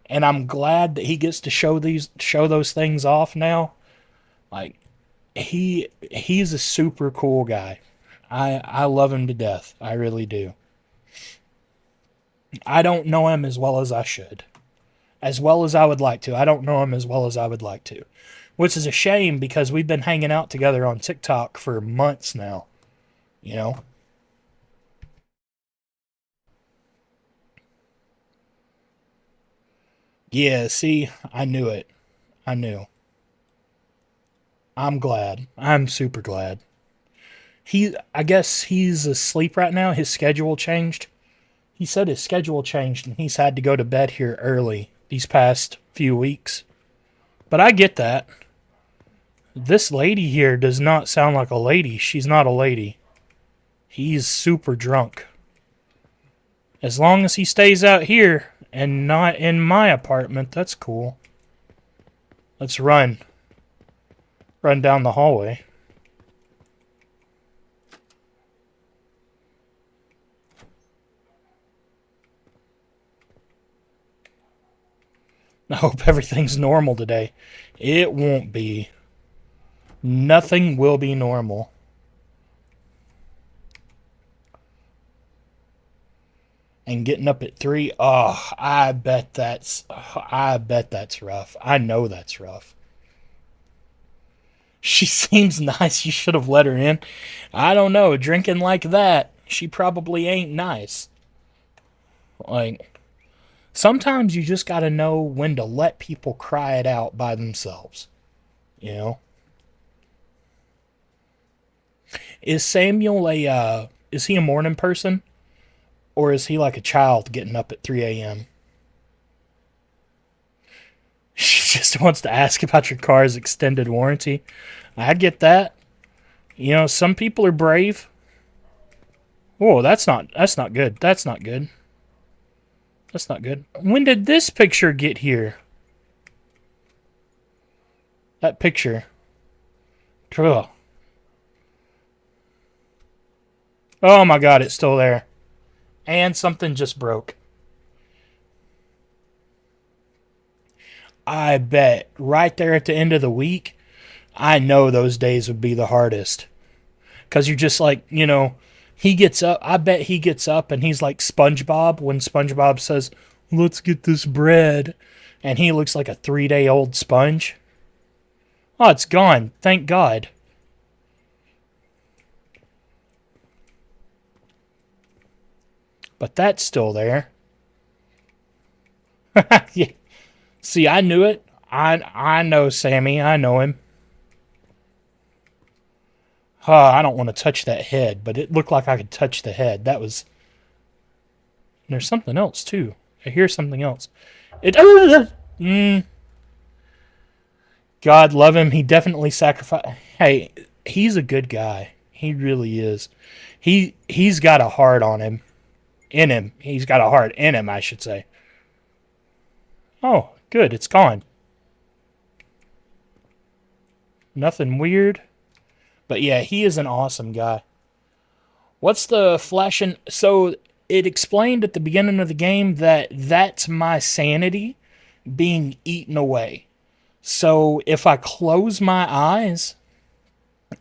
And I'm glad that he gets to show those things off now. Like he's a super cool guy. I love him to death. I really do. I don't know him as well as I should. As well as I would like to. I don't know him as well as I would like to. Which is a shame because we've been hanging out together on TikTok for months now. You know? Yeah, see, I knew it. I knew. I'm glad. I'm super glad. I guess he's asleep right now. His schedule changed. He said his schedule changed and he's had to go to bed here early these past few weeks. But I get that. This lady here does not sound like a lady. She's not a lady. He's super drunk. As long as he stays out here and not in my apartment, that's cool. Let's run. Run down the hallway. I hope everything's normal today. It won't be. Nothing will be normal. And getting up at 3, oh, I bet that's rough. I know that's rough. She seems nice. You should have let her in. I don't know. Drinking like that, she probably ain't nice. Like, sometimes you just gotta know when to let people cry it out by themselves. You know? Is Samuel is he a morning person? Or is he like a child getting up at 3 a.m.? She just wants to ask about your car's extended warranty. I get that. Some people are brave. Oh, that's not good. That's not good. That's not good. When did this picture get here? That picture. Ugh. Oh my god, it's still there. And something just broke. I bet right there at the end of the week, I know those days would be the hardest. Because you're just like, he gets up. I bet he gets up and he's like SpongeBob when SpongeBob says, let's get this bread. And he looks like a 3-day-old sponge. Oh, it's gone. Thank God. But that's still there. Yeah. See, I knew it. I know Sammy. I know him. I don't want to touch that head, but it looked like I could touch the head. That was... There's something else, too. I hear something else. God love him. He definitely sacrificed... Hey, he's a good guy. He really is. He's got a heart on him. In him. He's got a heart in him, I should say. Oh, good. It's gone. Nothing weird. But yeah, he is an awesome guy. What's the flashing... So, it explained at the beginning of the game that that's my sanity being eaten away. So, if I close my eyes,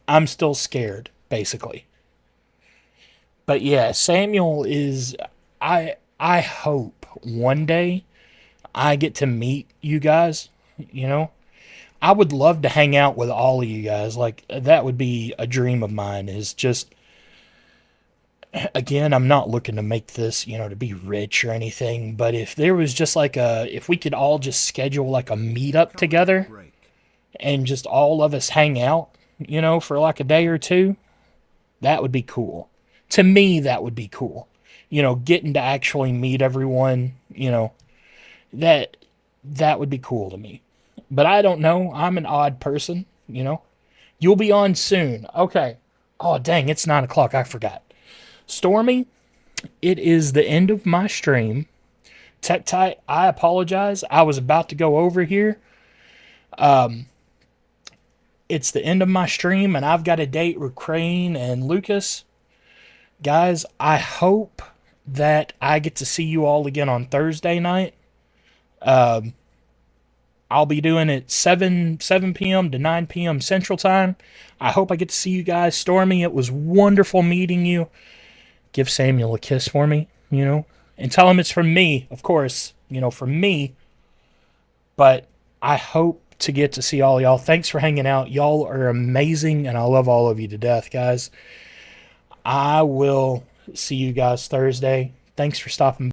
I'm still scared, basically. But yeah, Samuel is... I I hope one day I get to meet you guys, you know. I would love to hang out with all of you guys. Like, that would be a dream of mine, is just, again, I'm not looking to make this, to be rich or anything, but if there was just like if we could all just schedule like a meetup together Break. and just all of us hang out, for like a day or two, that would be cool. To me, that would be cool. Getting to actually meet everyone, that that would be cool to me. But I don't know. I'm an odd person, You'll be on soon. Okay. Oh, dang, it's 9 o'clock. I forgot. Stormy, it is the end of my stream. Tektite, I apologize. I was about to go over here. It's the end of my stream, and I've got a date with Crane and Lucas. Guys, I hope that I get to see you all again on Thursday night. I'll be doing it 7 p.m. to 9 p.m. Central Time. I hope I get to see you guys. Stormy, it was wonderful meeting you. Give Samuel a kiss for me, and tell him it's from me, of course, from me. But I hope to get to see all y'all. Thanks for hanging out. Y'all are amazing, and I love all of you to death, guys. I will see you guys Thursday. Thanks for stopping by.